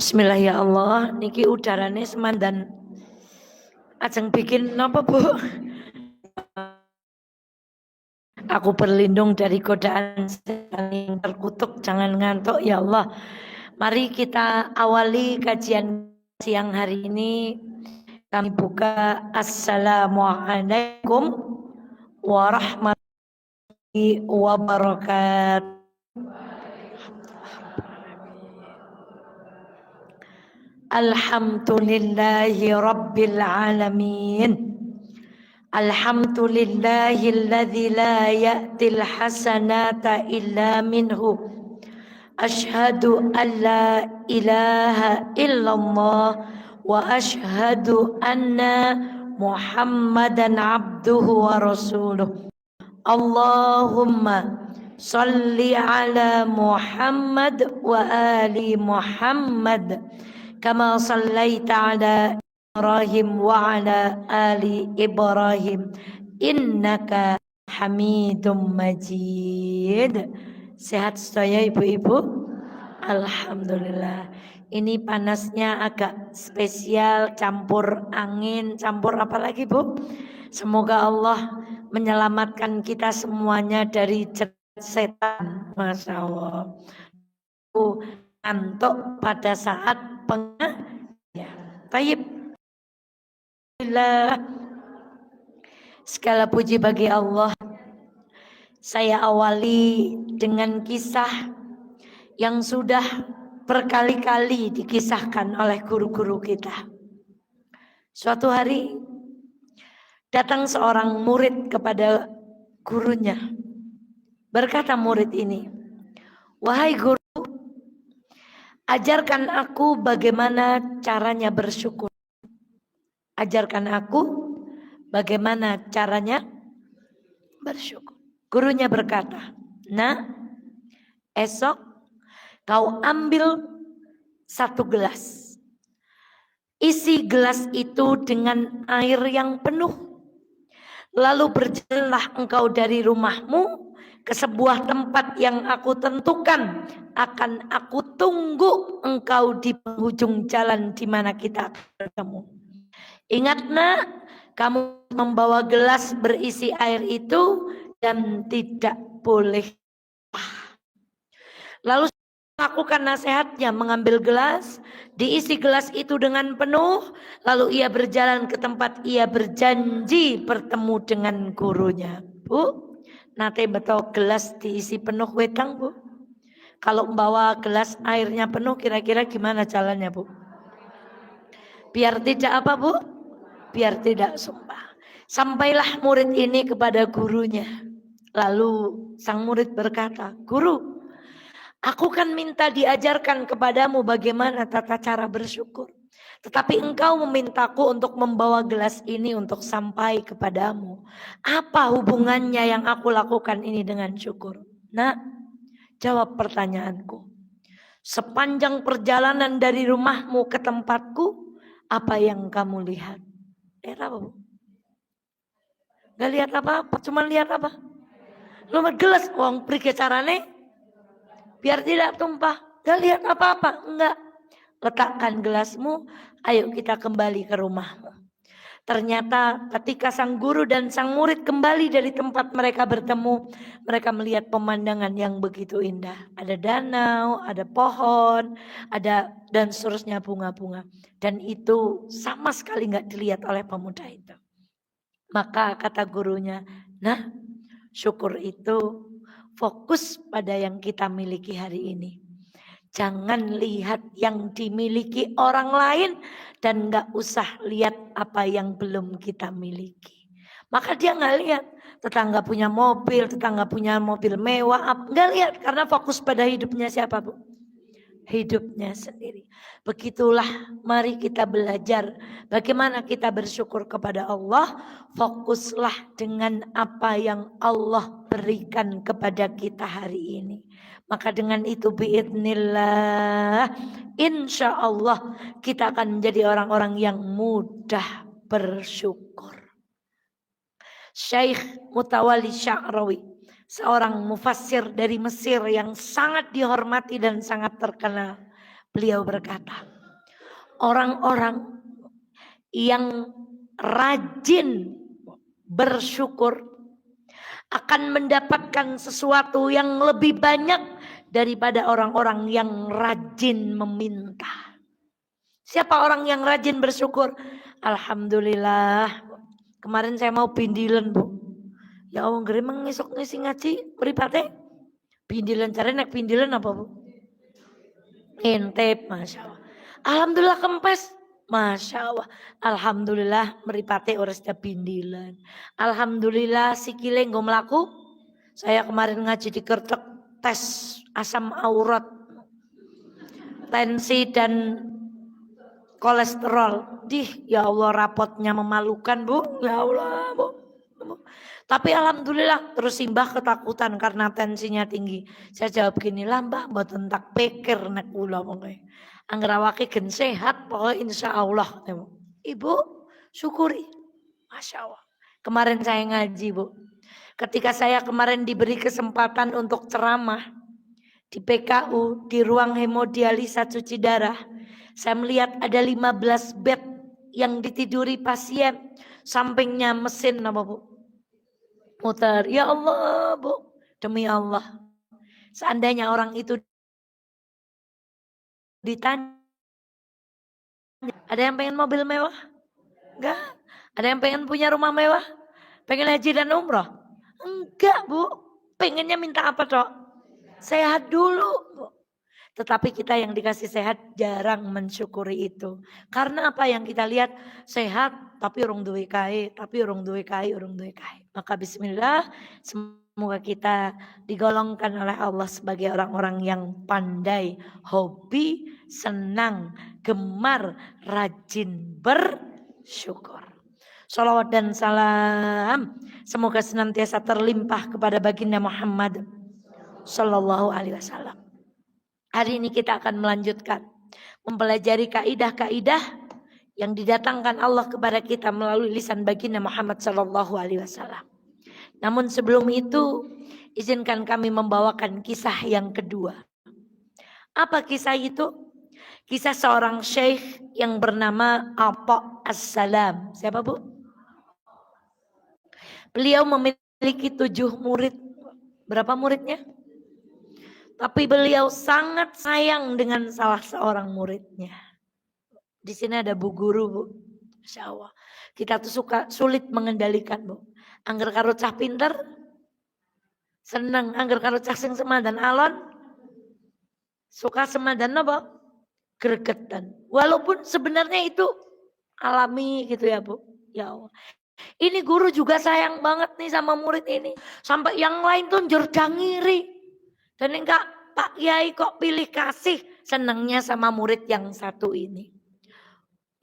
Bismillah ya Allah, niki udarane semandan ajeng bikin napa Bu? Aku berlindung dari godaan yang terkutuk, jangan ngantuk ya Allah. Mari kita awali kajian siang hari ini. Kami buka Assalamualaikum warahmatullahi wabarakatuh. Alhamdulillahi rabbil alamin. Alhamdulillahilladzi la ya'til hasanata illa minhu. Ashhadu an la ilaha illallah wa ashhadu anna Muhammadan abduhu wa rasuluh. Allahumma salli ala Muhammad wa ali Muhammad kama sallaita ala Ibrahim wa ala ali Ibrahim innaka Hamidum Majid. Sehat saya ibu-ibu? Alhamdulillah. Ini panasnya agak spesial, campur angin, campur apa lagi Bu? Semoga Allah menyelamatkan kita semuanya dari jerat setan. Masya Allah. Ngantuk pada saat pengajian. Taib. Segala puji bagi Allah. Saya awali dengan kisah yang sudah berkali-kali dikisahkan oleh guru-guru kita. Suatu hari datang seorang murid kepada gurunya. Berkata murid ini, "Wahai guru, ajarkan aku bagaimana caranya bersyukur. Ajarkan aku bagaimana caranya bersyukur." Gurunya berkata, "Nah, esok kau ambil satu gelas. Isi gelas itu dengan air yang penuh. Lalu berjalanlah engkau dari rumahmu ke sebuah tempat yang aku tentukan. Akan aku tunggu engkau di penghujung jalan di mana kita bertemu. Ingat nak, kamu membawa gelas berisi air itu dan tidak boleh." Lalu lakukan nasihatnya, mengambil gelas, diisi gelas itu dengan penuh, lalu ia berjalan ke tempat ia berjanji bertemu dengan gurunya. Bu, nate betul gelas diisi penuh wedang Bu? Kalau membawa gelas airnya penuh kira-kira gimana jalannya Bu? Biar tidak apa Bu? Biar tidak sumpah. Sampailah murid ini kepada gurunya. Lalu sang murid berkata, "Guru, aku kan minta diajarkan kepadamu bagaimana tata cara bersyukur. Tetapi engkau memintaku untuk membawa gelas ini untuk sampai kepadamu. Apa hubungannya yang aku lakukan ini dengan syukur?" Nah, jawab pertanyaanku. Sepanjang perjalanan dari rumahmu ke tempatku, apa yang kamu lihat? Apa? Gak lihat apa-apa, cuma lihat apa? Lumah gelas, wong pergi carane biar tidak tumpah. Gak lihat apa-apa, enggak. Letakkan gelasmu, ayo kita kembali ke rumahmu. Ternyata ketika sang guru dan sang murid kembali dari tempat mereka bertemu, mereka melihat pemandangan yang begitu indah. Ada danau, ada pohon, ada dan seterusnya bunga-bunga. Dan itu sama sekali enggak dilihat oleh pemuda itu. Maka kata gurunya, "Nah, syukur itu fokus pada yang kita miliki hari ini. Jangan lihat yang dimiliki orang lain dan gak usah lihat apa yang belum kita miliki." Maka dia gak lihat tetangga punya mobil mewah, gak lihat karena fokus pada hidupnya siapa Bu? Hidupnya sendiri. Begitulah mari kita belajar bagaimana kita bersyukur kepada Allah. Fokuslah dengan apa yang Allah berikan kepada kita hari ini. Maka dengan itu biidznillah, insya Allah kita akan menjadi orang-orang yang mudah bersyukur. Syekh Mutawalli Sya'rawi, seorang mufassir dari Mesir yang sangat dihormati dan sangat terkenal. Beliau berkata, Orang-orang yang rajin bersyukur akan mendapatkan sesuatu yang lebih banyak daripada orang-orang yang rajin meminta. Siapa orang yang rajin bersyukur? Alhamdulillah. Kemarin saya mau pindilan, Bu. Ya Allah, geremeng ngisok ngisi ngaji pripate. Pindilan cara naik pindilan apa, Bu? Intip, Masya Allah. Alhamdulillah kempes. Masya Allah. Alhamdulillah meripate ores pindilan. Alhamdulillah sikile nggo mlaku. Saya kemarin ngaji di Kertek tes asam aurat, tensi dan kolesterol. Ya Allah rapotnya memalukan, Bu. Ya Allah, Bu. Tapi alhamdulillah terus simbah ketakutan karena tensinya tinggi. Saya jawab gini lah, Mbak, mboten tak pikir nek kula mongke. Angger awake gen sehat pokoknya insyaallah. Ibu syukuri. Masya Allah. Kemarin saya ngaji, Bu. Ketika saya kemarin diberi kesempatan untuk ceramah di PKU, di ruang hemodialisa cuci darah, saya melihat ada 15 bed yang ditiduri pasien, sampingnya mesin apa, Bu? Muter. Ya Allah, Bu, demi Allah, seandainya orang itu ditanya, ada yang pengen mobil mewah? Enggak. Ada yang pengen punya rumah mewah? Pengen haji dan umroh? Enggak, Bu. Pengennya minta apa, Dok? Sehat dulu, Bu. Tetapi kita yang dikasih sehat jarang mensyukuri itu. Karena apa yang kita lihat? Sehat tapi urung duwe kae, Maka bismillah, semoga kita digolongkan oleh Allah sebagai orang-orang yang pandai, hobi, senang, gemar, rajin bersyukur. Salawat dan salam semoga senantiasa terlimpah kepada baginda Muhammad sallallahu alaihi wasallam. Hari ini kita akan melanjutkan mempelajari kaidah-kaidah yang didatangkan Allah kepada kita melalui lisan baginda Muhammad sallallahu alaihi wasallam. Namun sebelum itu, izinkan kami membawakan kisah yang kedua. Apa kisah itu? Kisah seorang syekh yang bernama Atha As-Salam. Siapa, Bu? Beliau memiliki 7 murid. Berapa muridnya? Tapi beliau sangat sayang dengan salah seorang muridnya. Di sini ada Bu Guru, Bu. Masya Allah. Kita tuh sulit mengendalikan, Bu. Angger karo cah pinter, seneng. Angger karo cah sing semadan alon, suka semadan apa? Gregetan. Walaupun sebenarnya itu alami gitu ya, Bu. Ya Allah. Ini guru juga sayang banget nih sama murid ini. Sampai yang lain tuh njur ngiri. Dan enggak, Pak Yai kok pilih kasih, senangnya sama murid yang satu ini.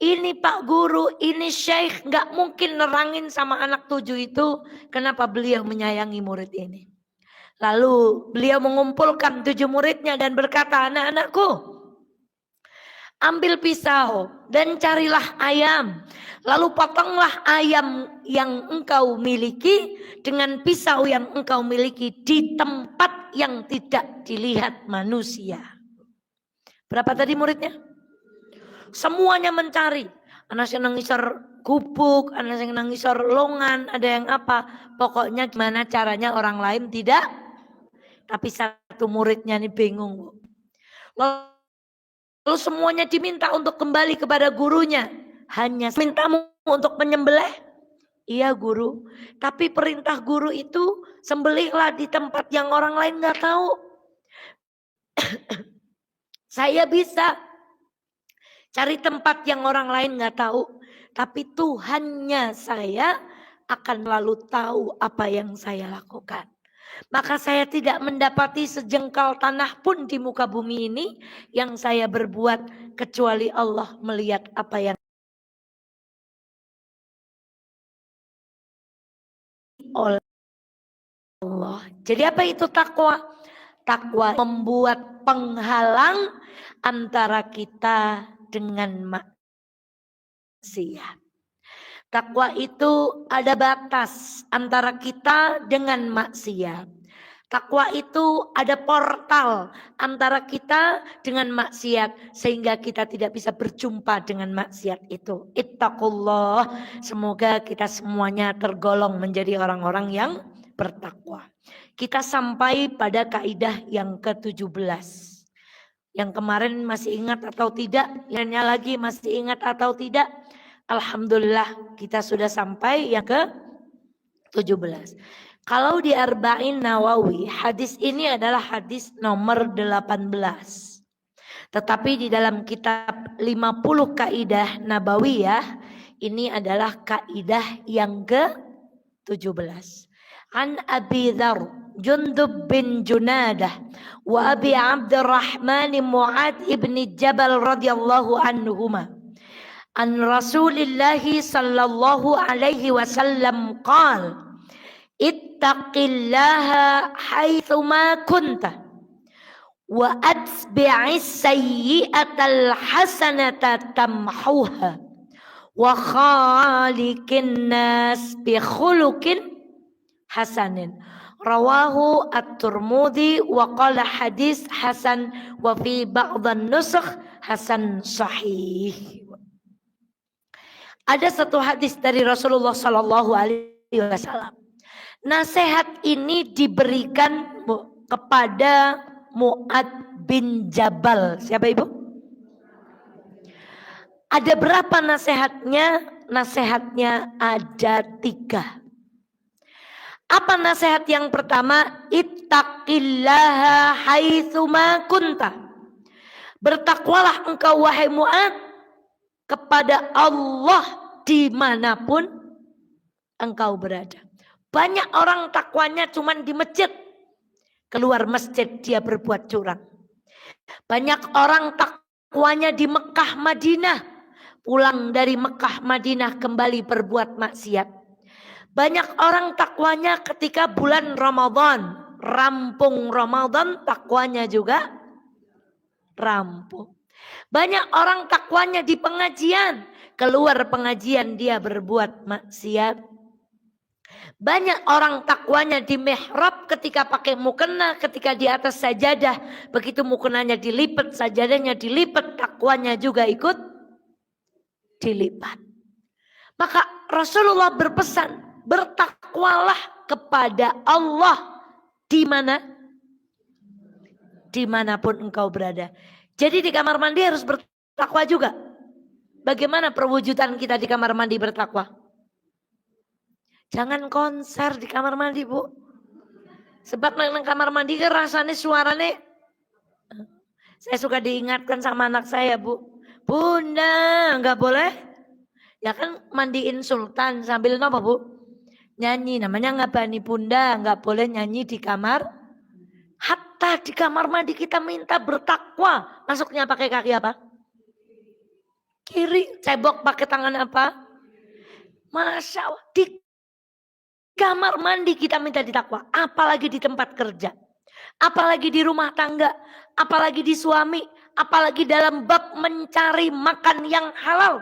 Ini Pak Guru, ini Syekh enggak mungkin nerangin sama anak 7 itu kenapa beliau menyayangi murid ini. Lalu beliau mengumpulkan 7 muridnya dan berkata, anak-anakku, ambil pisau dan carilah ayam. Lalu potonglah ayam yang engkau miliki dengan pisau yang engkau miliki di tempat yang tidak dilihat manusia. Berapa tadi muridnya? Semuanya mencari. Anak yang nangisor gubuk, anak yang nangisor longan, ada yang apa. Pokoknya gimana caranya orang lain tidak. Tapi satu muridnya ini bingung. Lalu semuanya diminta untuk kembali kepada gurunya. Hanya mintamu untuk menyembelih. Iya guru. Tapi perintah guru itu sembelihlah di tempat yang orang lain gak tahu. Saya bisa cari tempat yang orang lain gak tahu. Tapi Tuhannya saya akan lalu tahu apa yang saya lakukan. Maka saya tidak mendapati sejengkal tanah pun di muka bumi ini yang saya berbuat kecuali Allah melihat apa yang oleh Allah. Jadi apa itu takwa? Takwa membuat penghalang antara kita dengan maksiat. Takwa itu ada batas antara kita dengan maksiat. Takwa itu ada portal antara kita dengan maksiat sehingga kita tidak bisa berjumpa dengan maksiat itu. Ittaqullah. Semoga kita semuanya tergolong menjadi orang-orang yang bertakwa. Kita sampai pada kaidah yang ke-17. Yang kemarin masih ingat atau tidak? Yang lagi masih ingat atau tidak? Alhamdulillah kita sudah sampai yang ke-17. Kalau di Arba'in Nawawi, hadis ini adalah hadis nomor 18. Tetapi di dalam kitab 50 kaidah Nabawiyah, ini adalah kaidah yang ke-17. An Abi Dzar Jundub bin Junadah wa Abi Abdurrahman Mu'ad ibn Jabal radhiyallahu anhuma. An Rasulillahi sallallahu alaihi wasallam qala ittaqillaha haitsuma kunta wa atbi'is sayyi'atal hasanata tamhuha wa khaliqin nas bi khuluqin hasanin. Rawahu at-Tirmidzi wa qala hadis hasan wa fi ba'd an-nusakh hasan sahih. Ada satu hadis dari Rasulullah sallallahu alaihi wasallam. Nasihat ini diberikan kepada Mu'ad bin Jabal. Siapa ibu? Ada berapa nasihatnya? Nasihatnya ada 3. Apa nasihat yang pertama? Ittaqillaha haitsuma kunta. Bertakwalah engkau wahai Mu'ad kepada Allah dimanapun engkau berada. Banyak orang takwanya cuma di masjid. Keluar masjid dia berbuat curang. Banyak orang takwanya di Mekah Madinah. Pulang dari Mekah Madinah kembali berbuat maksiat. Banyak orang takwanya ketika bulan Ramadan. Rampung Ramadan takwanya juga rampung. Banyak orang takwanya di pengajian. Keluar pengajian dia berbuat maksiat. Banyak orang takwanya di mihrab ketika pakai mukena, ketika di atas sajadah. Begitu mukenanya dilipat, sajadahnya dilipat, takwanya juga ikut dilipat. Maka Rasulullah berpesan, bertakwalah kepada Allah di mana? Dimanapun engkau berada. Jadi di kamar mandi harus bertakwa juga. Bagaimana perwujudan kita di kamar mandi bertakwa? Jangan konser di kamar mandi, Bu. Sebab nang kamar mandi kan rasanya suaranya. Saya suka diingatkan sama anak saya, Bu. Bunda, enggak boleh. Ya kan mandiin sultan sambil apa, Bu? Nyanyi, namanya ngabani bunda, enggak boleh nyanyi di kamar. Hatta di kamar mandi kita minta bertakwa. Masuknya pakai kaki apa? Kiri, cebok pakai tangan apa? Masya Allah, di kamar mandi kita minta ditakwa, apalagi di tempat kerja, apalagi di rumah tangga, apalagi di suami, apalagi dalam bab mencari makan yang halal.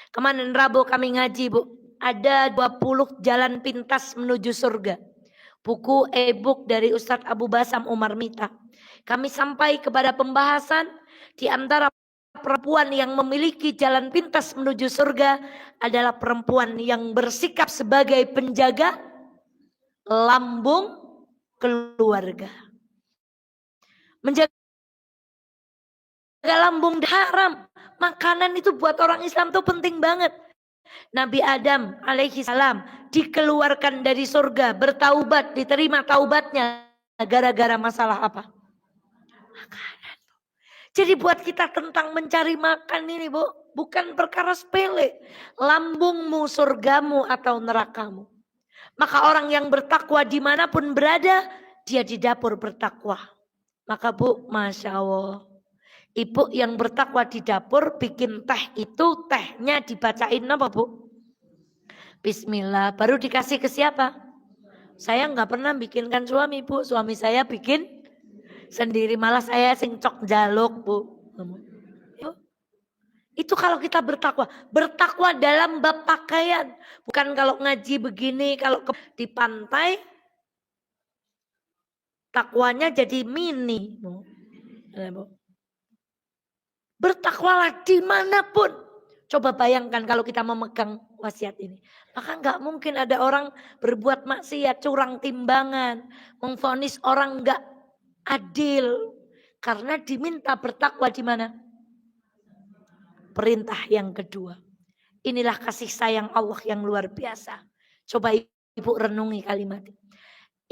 Kemarin Rabu kami ngaji, Bu, ada 20 jalan pintas menuju surga. Buku e-book dari Ustadz Abu Basam Umar Mita. Kami sampai kepada pembahasan di antara perempuan yang memiliki jalan pintas menuju surga adalah perempuan yang bersikap sebagai penjaga lambung keluarga. Menjaga lambung haram. Makanan itu buat orang Islam tuh penting banget. Nabi Adam alaihi salam dikeluarkan dari surga, bertaubat, diterima taubatnya gara-gara masalah apa? Makanan. Jadi buat kita tentang mencari makan ini, Bu, bukan perkara sepele. Lambungmu surgamu atau nerakamu. Maka orang yang bertakwa dimanapun berada, dia di dapur bertakwa. Maka Bu, Masya Allah, ibu yang bertakwa di dapur bikin teh itu, tehnya dibacain apa, Bu? Bismillah. Baru dikasih ke siapa? Saya nggak pernah bikinkan suami, Bu. Suami saya bikin sendiri, malah saya sing cok jaluk, Bu. Itu kalau kita bertakwa dalam bab pakaian, bukan kalau ngaji begini, kalau di pantai takwanya jadi mini. Bertakwalah dimanapun. Coba bayangkan kalau kita memegang wasiat ini. Maka nggak mungkin ada orang berbuat maksiat, curang timbangan, memvonis orang nggak adil. Karena diminta bertakwa di mana? Perintah yang kedua. Inilah kasih sayang Allah yang luar biasa. Coba ibu renungi kalimat.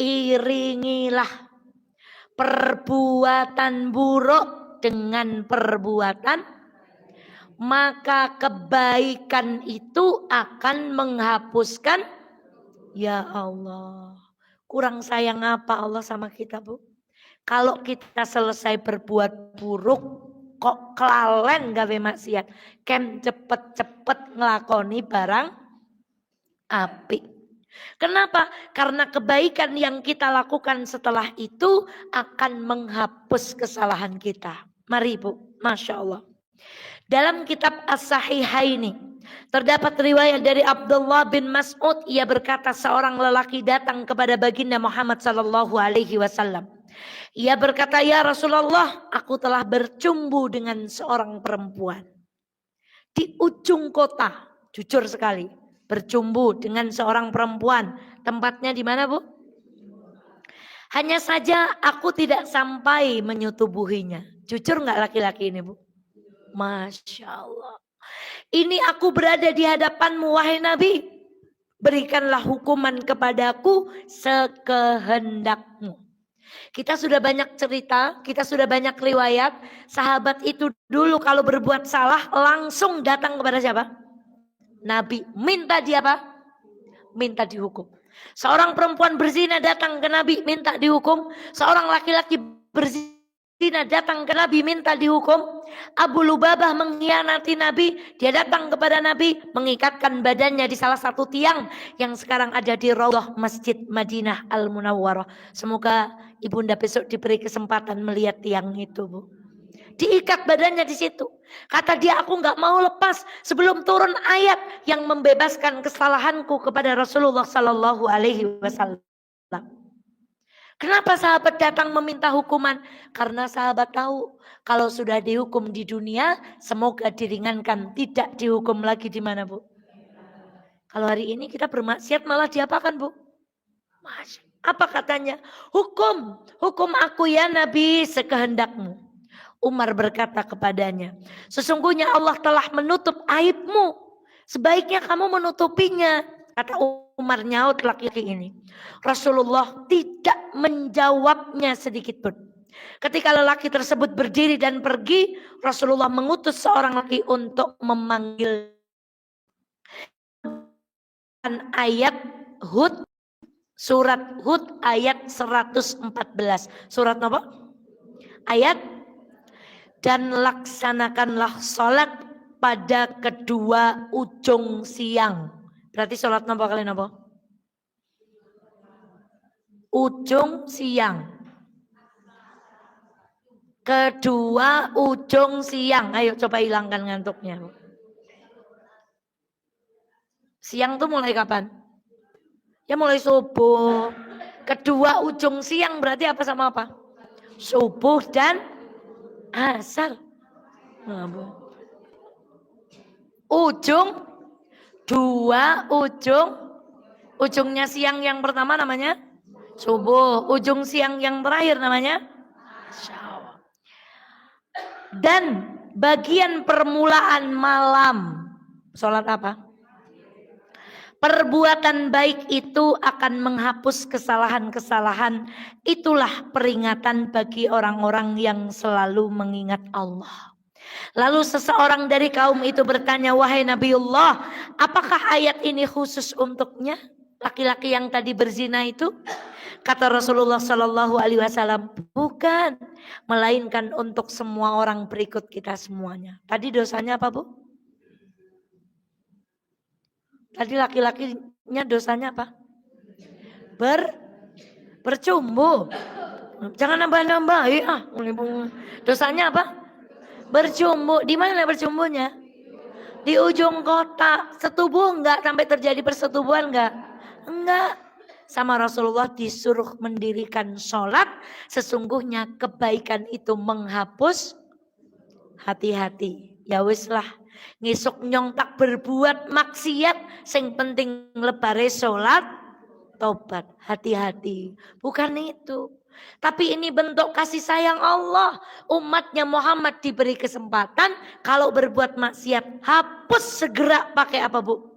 Iringilah perbuatan buruk dengan perbuatan, maka kebaikan itu akan menghapuskan. Ya Allah, kurang sayang apa Allah sama kita, Bu? Kalau kita selesai berbuat buruk, kok kelalen gawe maksiat, kem cepet-cepet ngelakoni barang apik. Kenapa? Karena kebaikan yang kita lakukan setelah itu akan menghapus kesalahan kita. Mari Bu, Masya Allah. Dalam kitab As-Sahihaini terdapat riwayat dari Abdullah bin Mas'ud. Ia berkata, seorang lelaki datang kepada baginda Muhammad sallallahu alaihi wasallam. Ia berkata, ya Rasulullah, aku telah bercumbu dengan seorang perempuan di ujung kota. Jujur sekali. Bercumbu dengan seorang perempuan. Tempatnya di mana, Bu? Hanya saja aku tidak sampai menyetubuhinya. Jujur nggak laki-laki ini, Bu? Masya Allah. Ini aku berada di hadapanmu, wahai Nabi. Berikanlah hukuman kepadaku sekehendakmu. Kita sudah banyak cerita, kita sudah banyak riwayat. Sahabat itu dulu kalau berbuat salah langsung datang kepada siapa? Nabi. Minta dia apa? Minta dihukum. Seorang perempuan berzina datang ke Nabi minta dihukum. Seorang laki-laki berzina datang ke Nabi minta dihukum. Abu Lubabah mengkhianati Nabi. Dia datang kepada Nabi mengikatkan badannya di salah satu tiang yang sekarang ada di Raudhah Masjid Madinah Al-Munawwarah. Semoga Ibunda besok diberi kesempatan melihat tiang itu, Bu. Diikat badannya di situ. Kata dia, aku nggak mau lepas sebelum turun ayat yang membebaskan kesalahanku kepada Rasulullah Sallallahu Alaihi Wasallam. Kenapa sahabat datang meminta hukuman? Karena sahabat tahu kalau sudah dihukum di dunia, semoga diringankan, tidak dihukum lagi di mana, Bu? Kalau hari ini kita bermaksiat malah diapakan, Bu? Apa katanya? Hukum aku ya Nabi sekehendakmu. Umar berkata kepadanya, sesungguhnya Allah telah menutup aibmu. Sebaiknya kamu menutupinya. Kata Umar, nyaut laki-laki ini. Rasulullah tidak menjawabnya sedikit pun. Ketika lelaki tersebut berdiri dan pergi, Rasulullah mengutus seorang laki untuk memanggil ayat Hud, surat Hud ayat 114. Surat apa? Ayat, dan laksanakanlah sholat pada kedua ujung siang. Berarti sholat apa kalian apa? Ujung siang. Kedua ujung siang. Ayo coba hilangkan ngantuknya. Siang tuh mulai kapan? Ya mulai subuh. Kedua ujung siang berarti apa sama apa? Subuh dan asar. Ujung, dua ujung. Ujungnya siang yang pertama namanya subuh. Ujung siang yang terakhir namanya syawal. Dan bagian permulaan malam. Sholat apa? Perbuatan baik itu akan menghapus kesalahan-kesalahan. Itulah peringatan bagi orang-orang yang selalu mengingat Allah. Lalu seseorang dari kaum itu bertanya, wahai Nabiullah, apakah ayat ini khusus untuknya? Laki-laki yang tadi berzina itu? Kata Rasulullah Sallallahu Alaihi Wasallam, bukan, melainkan untuk semua orang berikut kita semuanya. Tadi dosanya apa, Bu? Tadi laki-lakinya dosanya apa? Bercumbu. Jangan nambah-nambah. Ya. Dosanya apa? Bercumbu. Di mana bercumbunya? Di ujung kota. Setubuh enggak? Sampai terjadi persetubuhan enggak? Enggak. sama Rasulullah disuruh mendirikan sholat. Sesungguhnya kebaikan itu menghapus hati-hati. Ya wis lah, ngisuk nyong tak berbuat maksiat, sing penting lebare sholat, tobat, hati-hati. Bukan itu. Tapi ini bentuk kasih sayang Allah. Umatnya Muhammad diberi kesempatan, kalau berbuat maksiat, hapus segera. Pakai apa bu?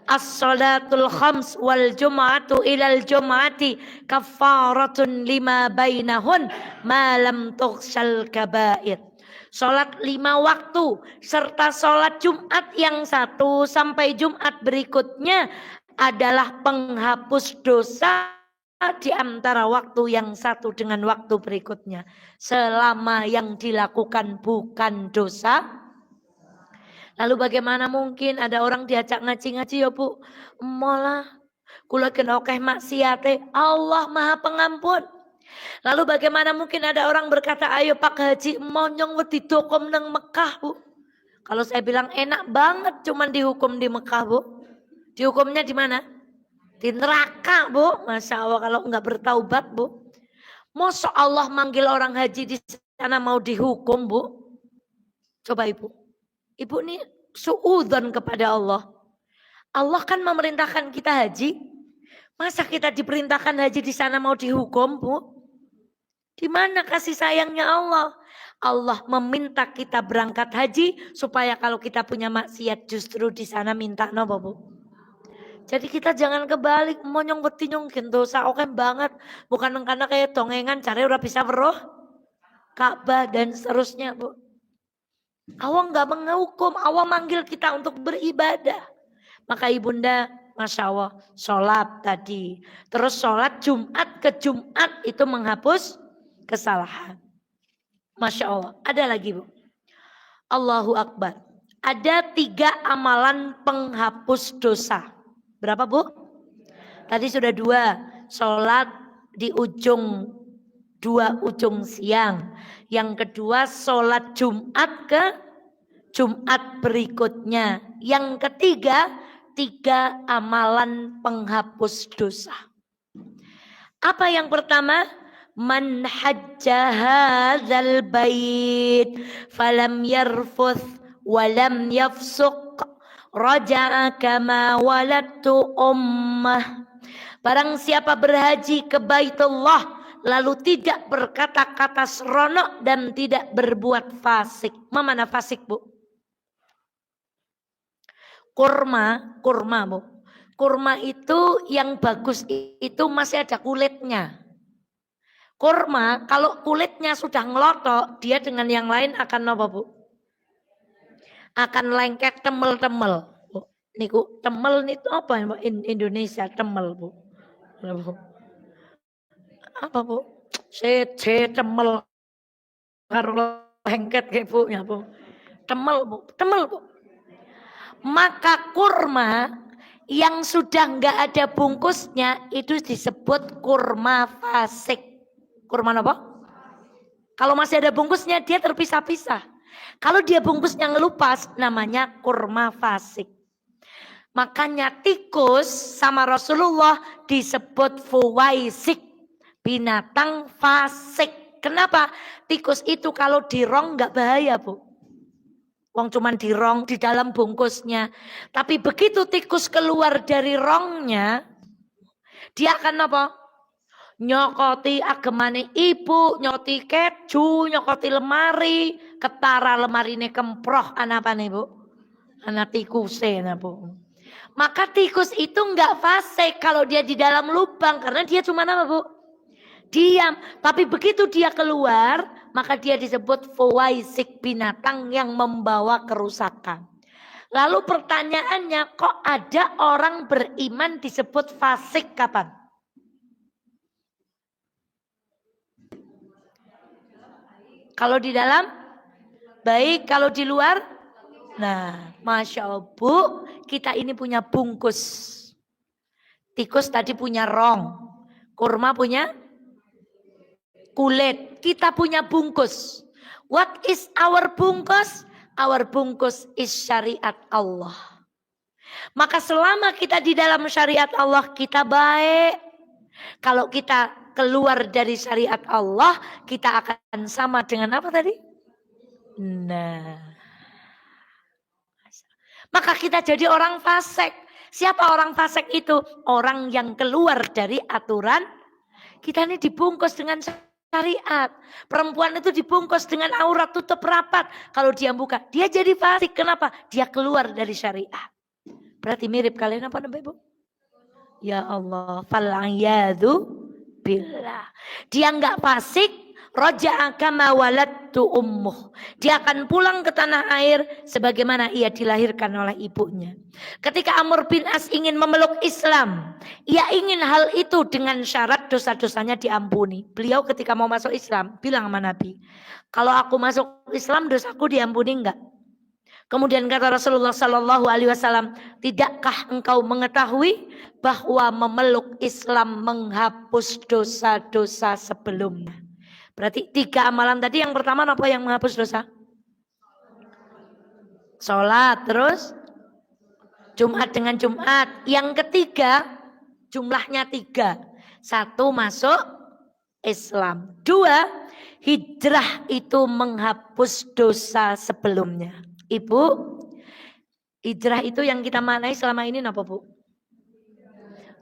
As-salatul khams wal jum'atu ilal jum'ati kafaratun lima bainahun malam tughsal kabair. Sholat 5 waktu serta sholat Jumat yang 1 sampai Jumat berikutnya adalah penghapus dosa di antara waktu yang 1 dengan waktu berikutnya. Selama yang dilakukan bukan dosa. Lalu bagaimana mungkin ada orang diajak ngaji-ngaji ya bu? Malah kula kena akeh maksiate, Allah Maha Pengampun. Lalu bagaimana mungkin ada orang berkata, ayo Pak Haji monyong wedi dokom nang Mekah bu. Kalau saya bilang enak banget cuman dihukum di Mekah bu. Dihukumnya di mana? Di neraka bu. Masya Allah kalau enggak bertaubat bu. Masa Allah manggil orang haji di sana mau dihukum bu? Coba ibu. Ibu ini suudzon kepada Allah. Allah kan memerintahkan kita haji. Masa kita diperintahkan haji di sana mau dihukum, bu? Di mana kasih sayangnya Allah? Allah meminta kita berangkat haji supaya kalau kita punya maksiat justru di sana minta nopo, bu? Jadi kita jangan kebalik, monyong wedi nyong dosa oke banget. Bukan karena kayak dongengan cari ora bisa weruh Ka'bah dan seterusnya, bu. Allah enggak menghukum, Allah manggil kita untuk beribadah. Maka ibunda, Masya Allah, sholat tadi. Terus sholat Jumat ke Jumat itu menghapus kesalahan. Masya Allah, ada lagi bu. Allahu Akbar. Ada 3 amalan penghapus dosa. Berapa bu? Tadi sudah 2. Sholat di ujung 2 ujung siang. Yang kedua sholat Jumat ke Jumat berikutnya. Yang ketiga 3 amalan penghapus dosa. Apa yang pertama? Man hajja hadzal bait falam yarfuth walam yafsuq raja'a kama waladtu ummah. Barang siapa berhaji ke Baitullah lalu tidak berkata-kata seronok dan tidak berbuat fasik. Mana fasik bu? Kurma bu. Kurma itu yang bagus itu masih ada kulitnya. Kurma kalau kulitnya sudah ngelotok, dia dengan yang lain akan apa bu? Akan lengket temel-temel. Niku temel itu apa Indonesia temel bu? Apa bu? Temel karo lengket kayak bu ya bu. Temel bu. Maka kurma yang sudah enggak ada bungkusnya itu disebut kurma fasik. Kurma apa? Kalau masih ada bungkusnya dia terpisah-pisah. Kalau dia bungkusnya ngelupas namanya kurma fasik. Makanya tikus sama Rasulullah disebut fuwaisik. Binatang fasik. Kenapa? Tikus itu kalau dirong nggak bahaya bu. Wong cuman dirong di dalam bungkusnya. Tapi begitu tikus keluar dari rongnya, dia akan apa? Nyokoti agemane ibu, nyokoti keju, nyokoti lemari, ketara lemari ini kemproh anak apa nih bu? Anak tikusnya bu. Maka tikus itu nggak fasik kalau dia di dalam lubang karena dia cuma apa bu? Diam, tapi begitu dia keluar, maka dia disebut fuwaisik, binatang yang membawa kerusakan. Lalu pertanyaannya, kok ada orang beriman disebut fasik kapan? Kalau di dalam, baik. Kalau di luar, nah, Masya Allah bu, kita ini punya bungkus. Tikus tadi punya rong, kurma punya kulit, kita punya bungkus. What is our bungkus? Our bungkus is syariat Allah. Maka selama kita di dalam syariat Allah kita baik. Kalau kita keluar dari syariat Allah, kita akan sama dengan apa tadi? Nah. Maka kita jadi orang fasik. Siapa orang fasik itu? Orang yang keluar dari aturan. Kita ini dibungkus dengan syariat. Perempuan itu dibungkus dengan aurat tutup rapat. Kalau dia buka, dia jadi fasik. Kenapa? Dia keluar dari syariat. Berarti mirip kalian apa namanya, Bu? Ya Allah, fal'iyadu billah. Dia enggak fasik, raja'a kama waladtu ummuh. Dia akan pulang ke tanah air sebagaimana ia dilahirkan oleh ibunya. Ketika Amr bin As ingin memeluk Islam, ia ingin hal itu dengan syarat dosa-dosanya diampuni. Beliau ketika mau masuk Islam bilang sama Nabi, kalau aku masuk Islam dosaku diampuni enggak? Kemudian kata Rasulullah Sallallahu Alaihi Wasallam, tidakkah engkau mengetahui bahwa memeluk Islam menghapus dosa-dosa sebelumnya? Berarti 3 amalan tadi, yang pertama apa yang menghapus dosa? Sholat, terus Jumat dengan Jumat. Yang ketiga, jumlahnya 3. 1, masuk Islam. 2, hijrah itu menghapus dosa sebelumnya. Ibu, hijrah itu yang kita maknai selama ini apa, Bu?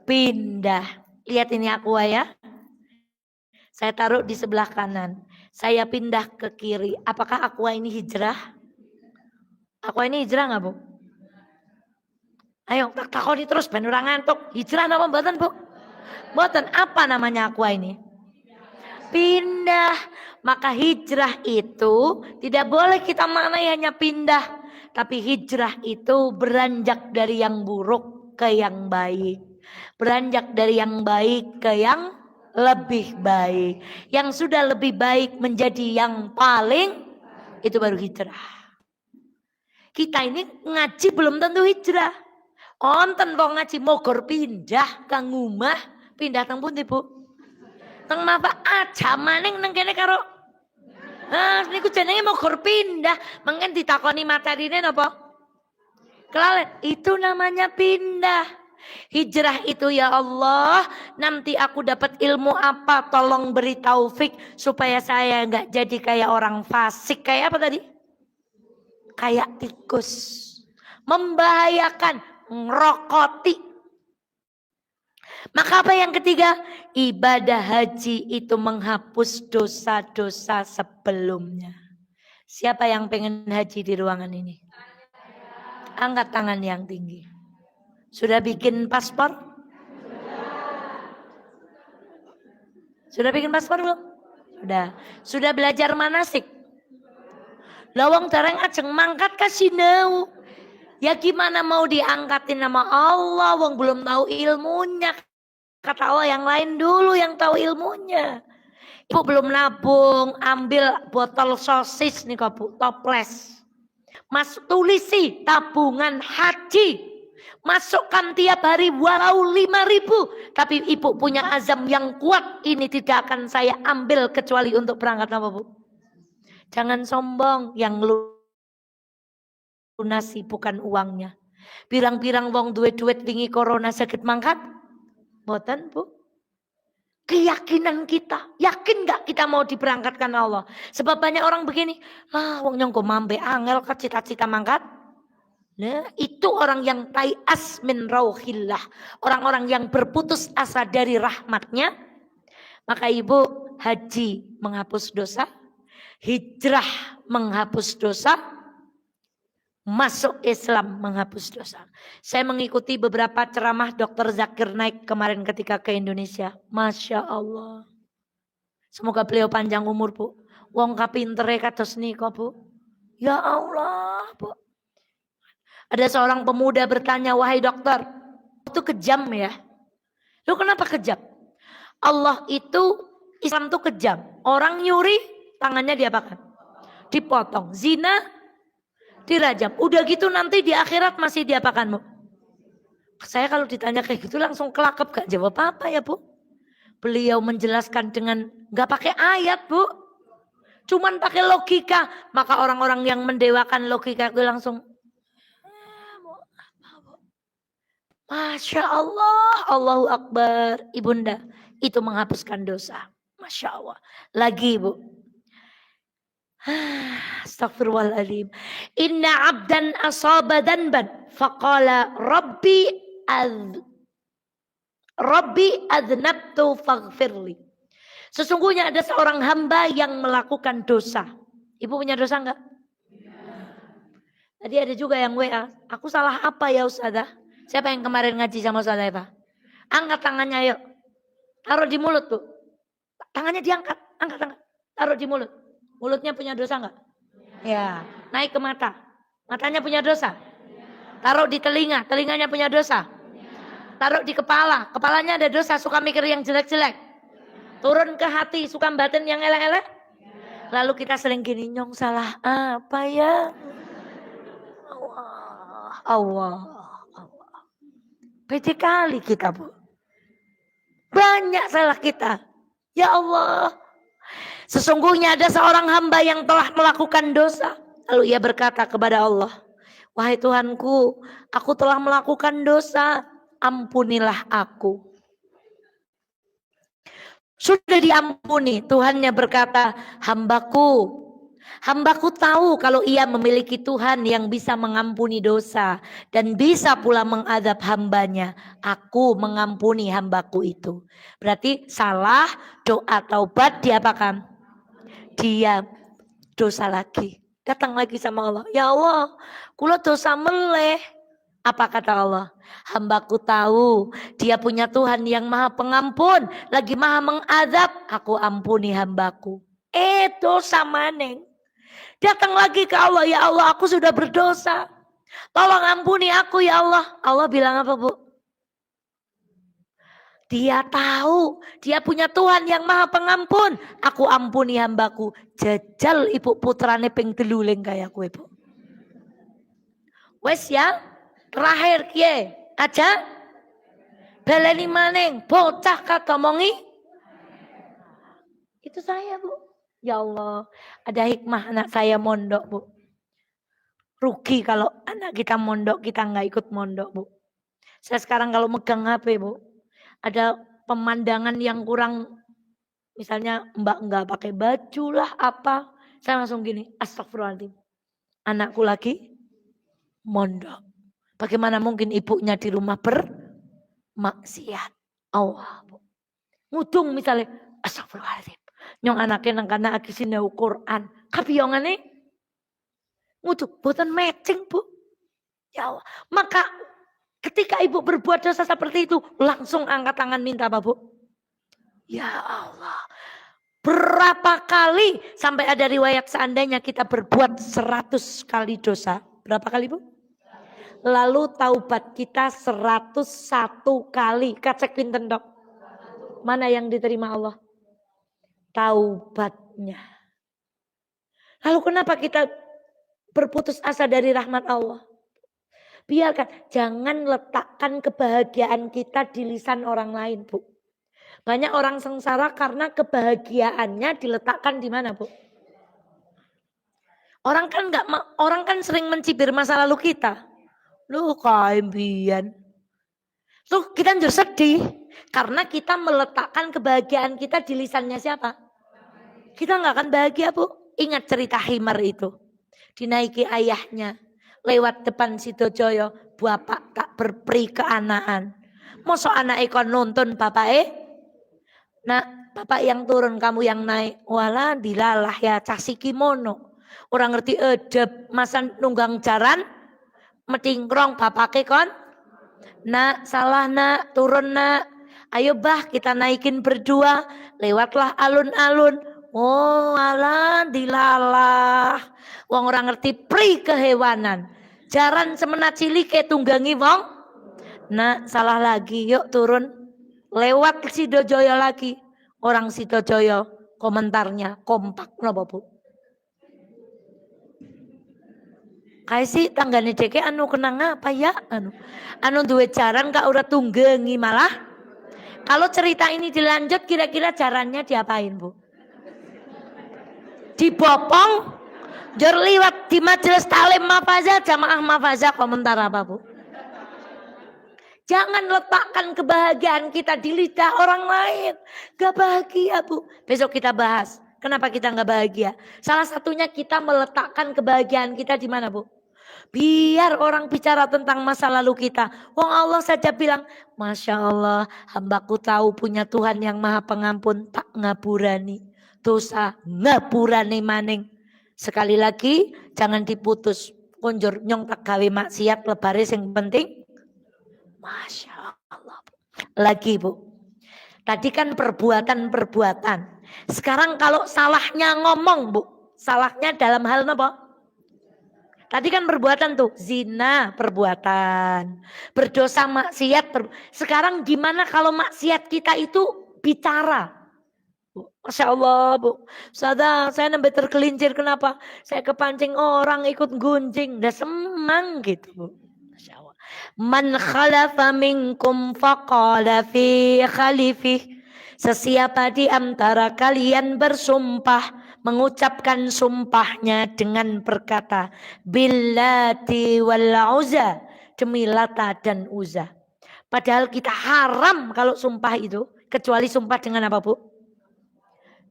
Pindah. Lihat ini aqua ya. Saya taruh di sebelah kanan. Saya pindah ke kiri. Apakah aqua ini hijrah? Aqua ini hijrah nggak, Bu? Ayo tak takoni terus ben ora ngantuk. Hijrah napa mboten, Bu? Mboten. Apa namanya aqua ini? Pindah. Maka hijrah itu tidak boleh kita maknai hanya pindah. Tapi hijrah itu beranjak dari yang buruk ke yang baik. Beranjak dari yang baik ke yang lebih baik. Yang sudah lebih baik menjadi yang paling, itu baru hijrah. Kita ini ngaji belum tentu hijrah. Onten wong ngaji mogor pindah kang omah, pindah teng pundi, Bu? Teng mapa aja maning nang kene karo niku jenenge mogor pindah. Mengken ditakoni materine napa? Kelalen, itu namanya pindah. Hijrah itu ya Allah, nanti aku dapat ilmu apa? Tolong beri taufik supaya saya enggak jadi kayak orang fasik. Kayak apa tadi? Kayak tikus. Membahayakan, ngerokoti. Maka apa yang ketiga? Ibadah haji itu menghapus dosa-dosa sebelumnya. Siapa yang pengen haji di ruangan ini? Angkat tangan yang tinggi. Sudah bikin paspor? Sudah bikin paspor belum? Sudah. Sudah belajar manasik? Lawang darang ajeng mangkat ka sinau. Ya gimana mau diangkatin nama Allah, wong belum tahu ilmunya. Kata Allah yang lain dulu yang tahu ilmunya. Ibu belum nabung, ambil botol sosis nih kok, Bu, toples. Mas tulisi tabungan haji. Masukkan tiap hari walau 5.000. Tapi ibu punya azam yang kuat, ini tidak akan saya ambil kecuali untuk berangkat apa, Bu? Jangan sombong, yang lunasi bukan uangnya. Pirang-pirang wong duit-duit wingi corona sakit mangkat? Boten, Bu. Keyakinan kita, yakin gak kita mau diberangkatkan Allah? Sebab banyak orang begini, wong nyongko mambe angel ke cita-cita mangkat. Nah, itu orang yang tai'as min rauhillah, orang-orang yang berputus asa dari rahmatnya. Maka ibu, haji menghapus dosa, hijrah menghapus dosa, masuk Islam menghapus dosa. Saya mengikuti beberapa ceramah Dr. Zakir Naik kemarin ketika ke Indonesia. Masya Allah. Semoga beliau panjang umur, Bu. Wong kapintere kados nika, Bu. Ya Allah, Bu. Ada seorang pemuda bertanya, wahai dokter, itu kejam ya? Lu kenapa kejam? Allah itu, Islam itu kejam. Orang nyuri, tangannya diapakan? Dipotong. Zina, dirajam. Udah gitu nanti di akhirat masih diapakan, Bu? Saya kalau ditanya kayak gitu langsung kelakep, gak jawab apa ya, Bu. Beliau menjelaskan dengan gak pakai ayat, Bu. Cuman pakai logika. Maka orang-orang yang mendewakan logika itu langsung, Masya Allah, Allahu Akbar. Ibunda, itu menghapuskan dosa. Masya Allah. Lagi ibu. Astagfirullahaladzim. Inna abdan asaba danban. Faqala Rabbi adnabtu faghfirli. Sesungguhnya ada seorang hamba yang melakukan dosa. Ibu punya dosa enggak? Tadi ada juga yang WA. Aku salah apa ya Ustazah? Siapa yang kemarin ngaji sama Ustazah Eva? Angkat tangannya yuk. Taruh di mulut tuh. Tangannya diangkat. Angkat. Taruh di mulut. Mulutnya punya dosa enggak? Ya. Naik ke mata. Matanya punya dosa. Taruh di telinga. Telinganya punya dosa. Taruh di kepala. Kepalanya ada dosa. Suka mikir yang jelek-jelek. Turun ke hati. Suka batin yang elek-elek. Lalu kita sering gini. Nyong salah apa ya? Allah. Pede kali kita bu. Banyak salah kita. Ya Allah. Sesungguhnya ada seorang hamba yang telah melakukan dosa. Lalu ia berkata kepada Allah. Wahai Tuhanku, aku telah melakukan dosa. Ampunilah aku. Sudah diampuni. Tuhannya berkata, hambaku tahu kalau ia memiliki Tuhan yang bisa mengampuni dosa dan bisa pula mengadab hambanya. Aku mengampuni hambaku itu. Berarti salah, doa taubat diapakan? Dia dosa lagi. Datang lagi sama Allah. Ya Allah, kula dosa meleh. Apa kata Allah? Hambaku tahu dia punya Tuhan yang maha pengampun, lagi maha mengadab. Aku ampuni hambaku. Dosa maneng. Datang lagi ke Allah, ya Allah aku sudah berdosa. Tolong ampuni aku ya Allah. Allah bilang apa bu? Dia tahu, dia punya Tuhan yang maha pengampun. Aku ampuni hambaku. Jajal ibu putrane ping teluling kayak aku ibu. Wes ya, terakhir kie aja. Beleni maning, bocah kata mongi. Itu saya bu. Ya Allah, ada hikmah anak saya mondok bu. Rugi kalau anak kita mondok, kita nggak ikut mondok bu. Saya sekarang kalau megang HP bu, ada pemandangan yang kurang, misalnya mbak nggak pakai baju lah apa, saya langsung gini, astagfirullahaladzim, anakku lagi mondok. Bagaimana mungkin ibunya di rumah bermaksiat? Allah bu. Ngudung misalnya, astagfirullahaladzim, nyong anaknya nang kana akisine Quran, kapiyongane ngudung, boten matching bu. Ya Allah, maka ketika ibu berbuat dosa seperti itu, langsung angkat tangan minta apa bu? Ya Allah. Berapa kali sampai ada riwayat seandainya kita berbuat 100 kali dosa. Berapa kali bu? Lalu taubat kita 101 kali. Kacek pinten dok? Mana yang diterima Allah? Taubatnya. Lalu kenapa kita berputus asa dari rahmat Allah? Biarkan, jangan letakkan kebahagiaan kita di lisan orang lain bu. Banyak orang sengsara karena kebahagiaannya diletakkan di mana bu? Orang kan sering mencibir masa lalu kita. Lu kaimbian. Tuh kita jadi sedih karena kita meletakkan kebahagiaan kita di lisannya siapa? Kita nggak akan bahagia bu. Ingat cerita Himar itu. Dinaiki ayahnya. Lewat depan Sidojoyo. Bapak tak berperi keanaan. Mosok anak ikon nonton bapak Nah bapak yang turun kamu yang naik. Walah dilalah ya casi kimono. Orang ngerti edep masa nunggang jaran. Metingkrong bapake kon. Nak salah nak turun nak. Ayo bah kita naikin berdua. Lewatlah alun-alun. Oh alah dilalah. Wong orang ngerti pri kehewanan. Jaran semena cilike tunggangi wong. Nak salah lagi yuk turun. Lewat Sidojoyo lagi. Orang Sidojoyo komentarnya kompak napa bu? Kayak sih tanggane ceke anu kenang apa ya anu duwe jaran kak ora tunggangi malah. Kalau cerita ini dilanjut kira-kira jarannya diapain bu? Dibopong, jor liwat di majelis talim mafaza, jamaah mafaza komentar apa bu? Jangan letakkan kebahagiaan kita di lidah orang lain. Gak bahagia, Bu. Besok kita bahas. Kenapa kita gak bahagia? Salah satunya kita meletakkan kebahagiaan kita di mana, Bu? Biar orang bicara tentang masa lalu kita. Wong Allah saja bilang, Masya Allah, hambaku tahu punya Tuhan yang maha pengampun, tak ngapurani. Dosa ngapurani maning. Sekali lagi, jangan diputus. Konjur nyong tak gawe maksiat lebare sing penting. Masya Allah. Lagi, Bu. Tadi kan perbuatan. Sekarang kalau salahnya ngomong, Bu. Salahnya dalam hal apa? Tadi kan perbuatan tuh. Zina perbuatan. Berdosa maksiat. Sekarang gimana kalau maksiat kita itu bicara? Masya Allah, Bu. Saya nambah tergelincir. Kenapa? Saya kepancing orang ikut gunjing. Udah semang gitu, Bu. Masya Allah. Man khalafa minkum faqala fi khalifih. Sesiapa di antara kalian bersumpah, mengucapkan sumpahnya dengan berkata, Billati wal Uzza, demi Lata dan Uzza. Padahal kita haram kalau sumpah itu, kecuali sumpah dengan apa, Bu?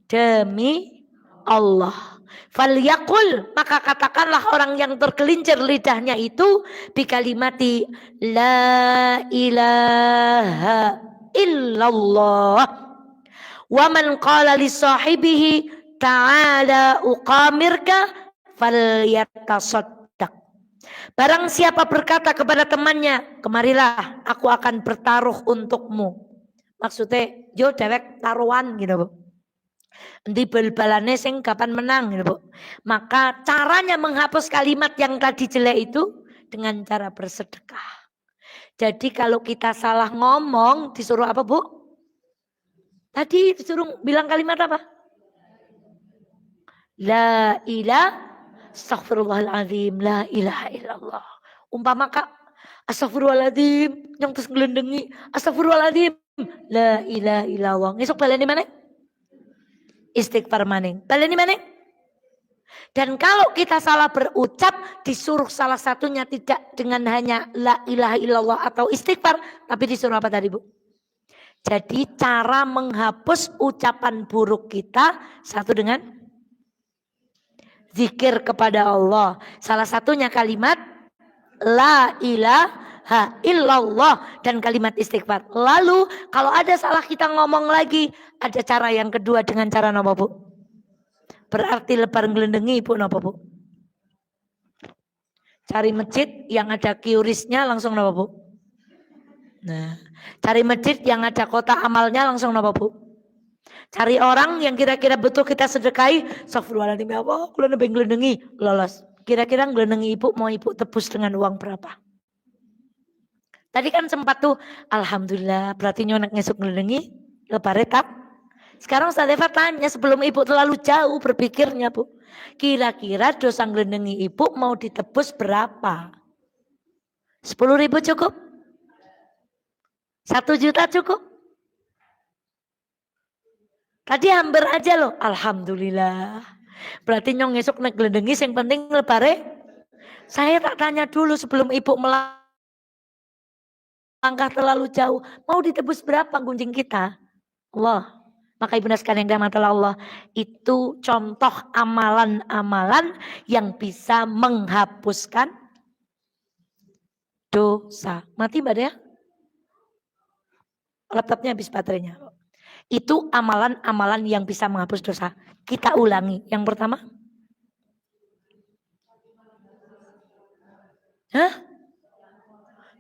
Demi Allah. Falyaqul, maka katakanlah orang yang tergelincir lidahnya itu bikalimati la ilaha illallah. Wa man qala li sahibihi ta'ala uqamirka falyatasaddaq. Barang siapa berkata kepada temannya, kemarilah aku akan bertaruh untukmu. Maksudnya yo dewek taruhan gitu, Bu. Endi bal-balane sing kapan menang gitu, Bu. Maka caranya menghapus kalimat yang tadi jelek itu dengan cara bersedekah. Jadi kalau kita salah ngomong disuruh apa, Bu? Tadi disuruh bilang kalimat apa? La ilaha astaghfirullahaladzim, la ilaha illallah. Umpama Kak, astaghfirullahaladzim, yang terus ngelendengi, astaghfirullahaladzim, la ilaha illallah. Ngesok baleni mana? Istighfar maning. Baleni maning. Dan kalau kita salah berucap, disuruh salah satunya tidak dengan hanya la ilaha illallah atau istighfar, tapi disuruh apa tadi, Bu? Jadi cara menghapus ucapan buruk kita satu dengan zikir kepada Allah. Salah satunya kalimat la ilaha illallah dan kalimat istighfar. Lalu kalau ada salah kita ngomong lagi, ada cara yang kedua dengan cara apa, Bu? Berarti lebar ngelendengi, Bu, apa, Bu? Cari masjid yang ada QRIS-nya langsung apa, Bu? Nah, cari masjid yang ada kotak amalnya langsung apa, Bu? Cari orang yang kira-kira betul kita sedekahi, astagfirullahaladzim ya Allah, kula nembe nglendengi, lolos. Kira-kira nglendengi Ibu mau Ibu tebus dengan uang berapa? Tadi kan sempat tuh, alhamdulillah, berarti nyonek ngesuk nglendengi, lebare tak? Sekarang Ustaz Eva tanya sebelum Ibu terlalu jauh berpikirnya, Bu. Kira-kira dosa nglendengi Ibu mau ditebus berapa? 10.000 cukup? 1 juta cukup? Tadi hampir aja loh, alhamdulillah. Berarti nyong ngesuk nek glendengi yang penting lebare. Saya tak tanya dulu sebelum Ibu melangkah terlalu jauh, mau ditebus berapa gunjing kita? Allah. Maka Ibu sekalian yang dirahmati Allah, itu contoh amalan-amalan yang bisa menghapuskan dosa. Mati Mbak Dea? Laptopnya habis baterainya. Itu amalan-amalan yang bisa menghapus dosa. Kita ulangi. Yang pertama.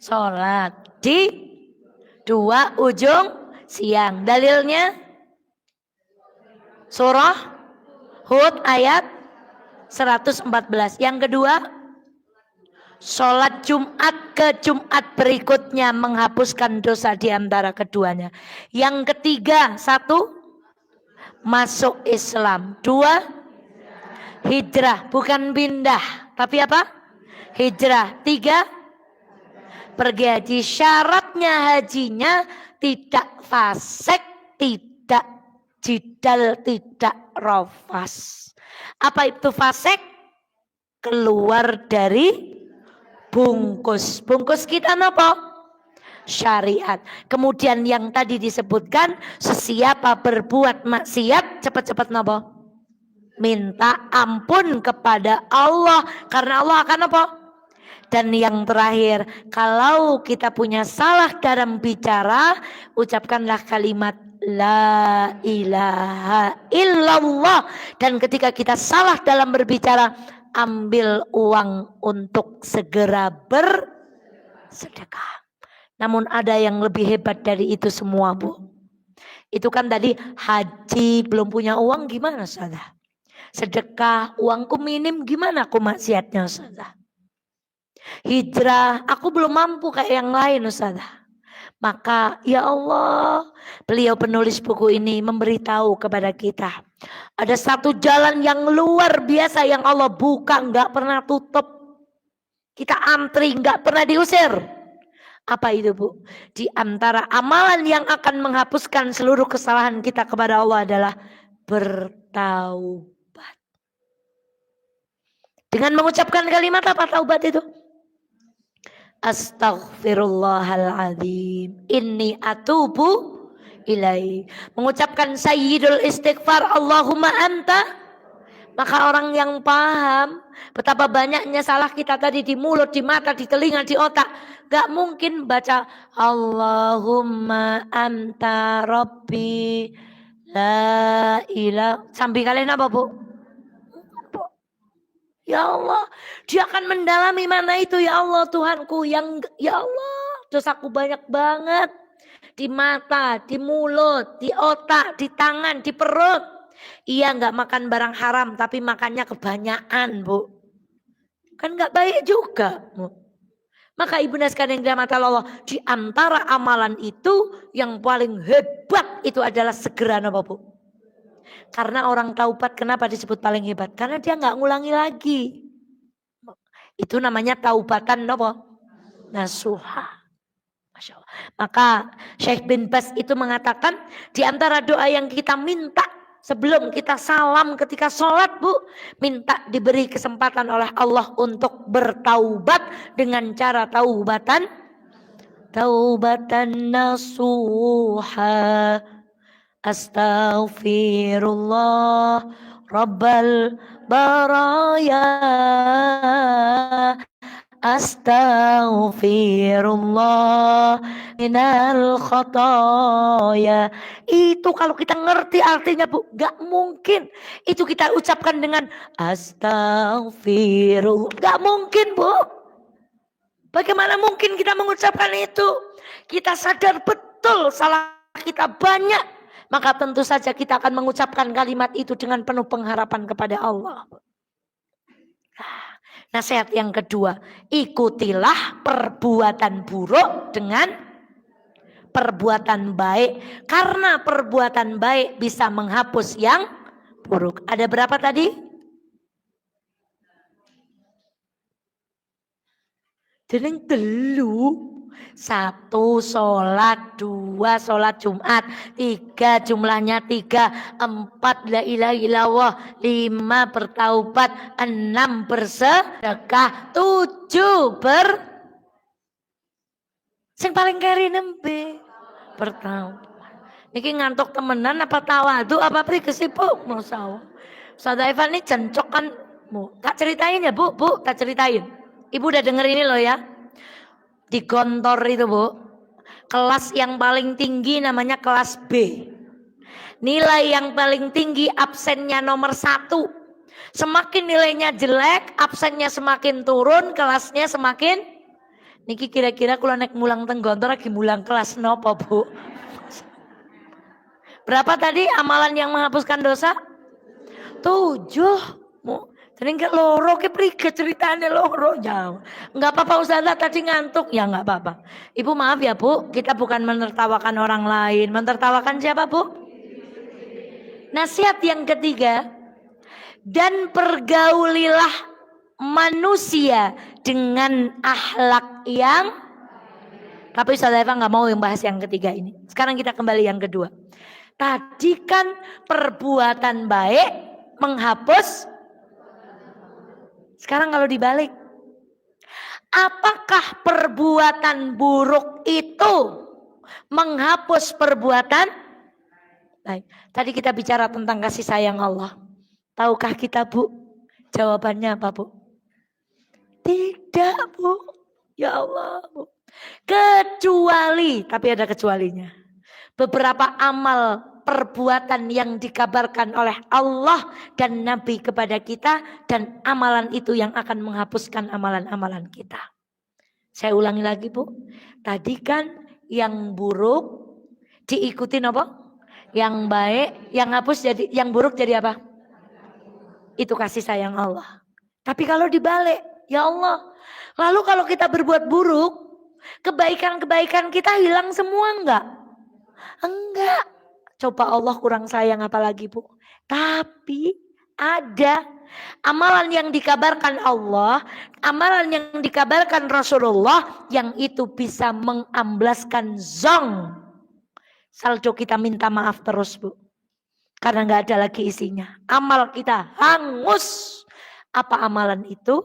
Sholat di 2 ujung siang. Dalilnya surah Hud ayat 114. Yang kedua, sholat Jumat ke Jumat berikutnya menghapuskan dosa di antara keduanya. Yang ketiga, 1, masuk Islam. 2, hijrah, bukan pindah, tapi apa? Hijrah. 3, pergi haji. Syaratnya hajinya tidak fasik, tidak jidal, tidak rofas. Apa itu fasik? Keluar dari bungkus. Bungkus kita napa? syariat. Kemudian yang tadi disebutkan, sesiapa berbuat maksiat cepat-cepat napa? Minta ampun kepada Allah, karena Allah akan apa? Dan yang terakhir, kalau kita punya salah dalam bicara, ucapkanlah kalimat la ilaha illallah. Dan ketika kita salah dalam berbicara, ambil uang untuk segera bersedekah. Namun ada yang lebih hebat dari itu semua, Bu. Itu kan tadi haji, belum punya uang, gimana saudara? Sedekah, uangku minim, gimana aku maksiatnya saudara? Hijrah, aku belum mampu kayak yang lain Ustazah. Maka ya Allah, beliau penulis buku ini memberitahu kepada kita, ada satu jalan yang luar biasa yang Allah buka, gak pernah tutup. Kita antri, gak pernah diusir. Apa itu Bu? Di antara amalan yang akan menghapuskan seluruh kesalahan kita kepada Allah adalah bertaubat. Dengan mengucapkan kalimat apa taubat itu? Astaghfirullahaladzim, inni atubu ilai. Mengucapkan sayyidul istighfar, Allahumma anta. Maka orang yang paham betapa banyaknya salah kita tadi di mulut, di mata, di telinga, di otak, gak mungkin baca Allahumma anta rabbi la ilaha sampai kalian apa Bu? Ya Allah, dia akan mendalami mana itu ya Allah Tuhanku, yang ya Allah dosaku banyak banget. Di mata, di mulut, di otak, di tangan, di perut. Iya gak makan barang haram tapi makannya kebanyakan Bu. Kan gak baik juga Bu. Maka ibunda sekalian yang dirahmati Allah, di antara amalan itu yang paling hebat itu adalah segera apa Bu? Karena orang taubat kenapa disebut paling hebat? Karena dia nggak ngulangi lagi. Itu namanya taubatan apa? Nasuha. Masya Allah. Maka Syekh bin Bas itu mengatakan di antara doa yang kita minta sebelum kita salam ketika sholat Bu, minta diberi kesempatan oleh Allah untuk bertaubat dengan cara taubatan nasuha. Astaghfirullah Rabbal baraya. Astaghfirullah minal khataya. Itu kalau kita ngerti artinya Bu, gak mungkin itu kita ucapkan dengan astaghfirullah. Gak mungkin Bu. Bagaimana mungkin kita mengucapkan itu? Kita sadar betul salah kita banyak. Maka tentu saja kita akan mengucapkan kalimat itu dengan penuh pengharapan kepada Allah. Nasihat yang kedua, ikutilah perbuatan buruk dengan perbuatan baik. Karena perbuatan baik bisa menghapus yang buruk. Ada berapa tadi? Jeneng telu. 1 sholat, 2 sholat Jumat, 3 jumlahnya 3, 4 la ilaha illallah, 5 bertaubat, 6 bersedekah, 7 sing paling keri nembe bertaubat. Niki ngantuk temenan apa tawadu apa prikesipuk masalah. Ustazah Ivan ini cencok kan, tak ceritain ya Bu, tak ceritain. Ibu udah denger ini loh ya. Di Gontor itu Bu, kelas yang paling tinggi namanya kelas B. Nilai yang paling tinggi absennya nomor 1. Semakin nilainya jelek, absennya semakin turun, kelasnya semakin. Niki kira-kira kalau naik mulang teng Gontor lagi mulang kelas nopo Bu? Berapa tadi amalan yang menghapuskan dosa? 7. Jadi enggak loro ke prike ceritanya loro jauh. Enggak apa-apa Ustazah tadi ngantuk. Ya enggak apa-apa. Ibu maaf ya Bu, kita bukan menertawakan orang lain. Menertawakan siapa Bu? Nasihat yang ketiga, dan pergaulilah manusia dengan akhlak yang. Tapi Ustazah Eva enggak mau yang bahas yang ketiga ini. Sekarang kita kembali yang kedua. Tadi kan perbuatan baik menghapus. Sekarang kalau dibalik, Apakah perbuatan buruk itu menghapus perbuatan baik? Tadi kita bicara tentang kasih sayang Allah. Tahukah kita, Bu? Jawabannya apa, Bu? Tidak, Bu. Ya Allah, Bu. Kecuali, tapi ada kecualinya. Beberapa amal perbuatan yang dikabarkan oleh Allah dan Nabi kepada kita, dan amalan itu yang akan menghapuskan amalan-amalan kita. Saya ulangi lagi, Bu. Tadi kan yang buruk diikutin apa? Yang baik, yang hapus jadi, yang buruk jadi apa? Itu kasih sayang Allah. Tapi kalau dibalik, ya Allah, lalu kalau kita berbuat buruk, kebaikan-kebaikan kita hilang semua enggak? Enggak. Coba Allah kurang sayang apalagi, Bu. Tapi ada amalan yang dikabarkan Allah, amalan yang dikabarkan Rasulullah, yang itu bisa mengamblaskan zong. Saldo kita minta maaf terus, Bu. Karena nggak ada lagi isinya. Amal kita hangus. Apa amalan itu?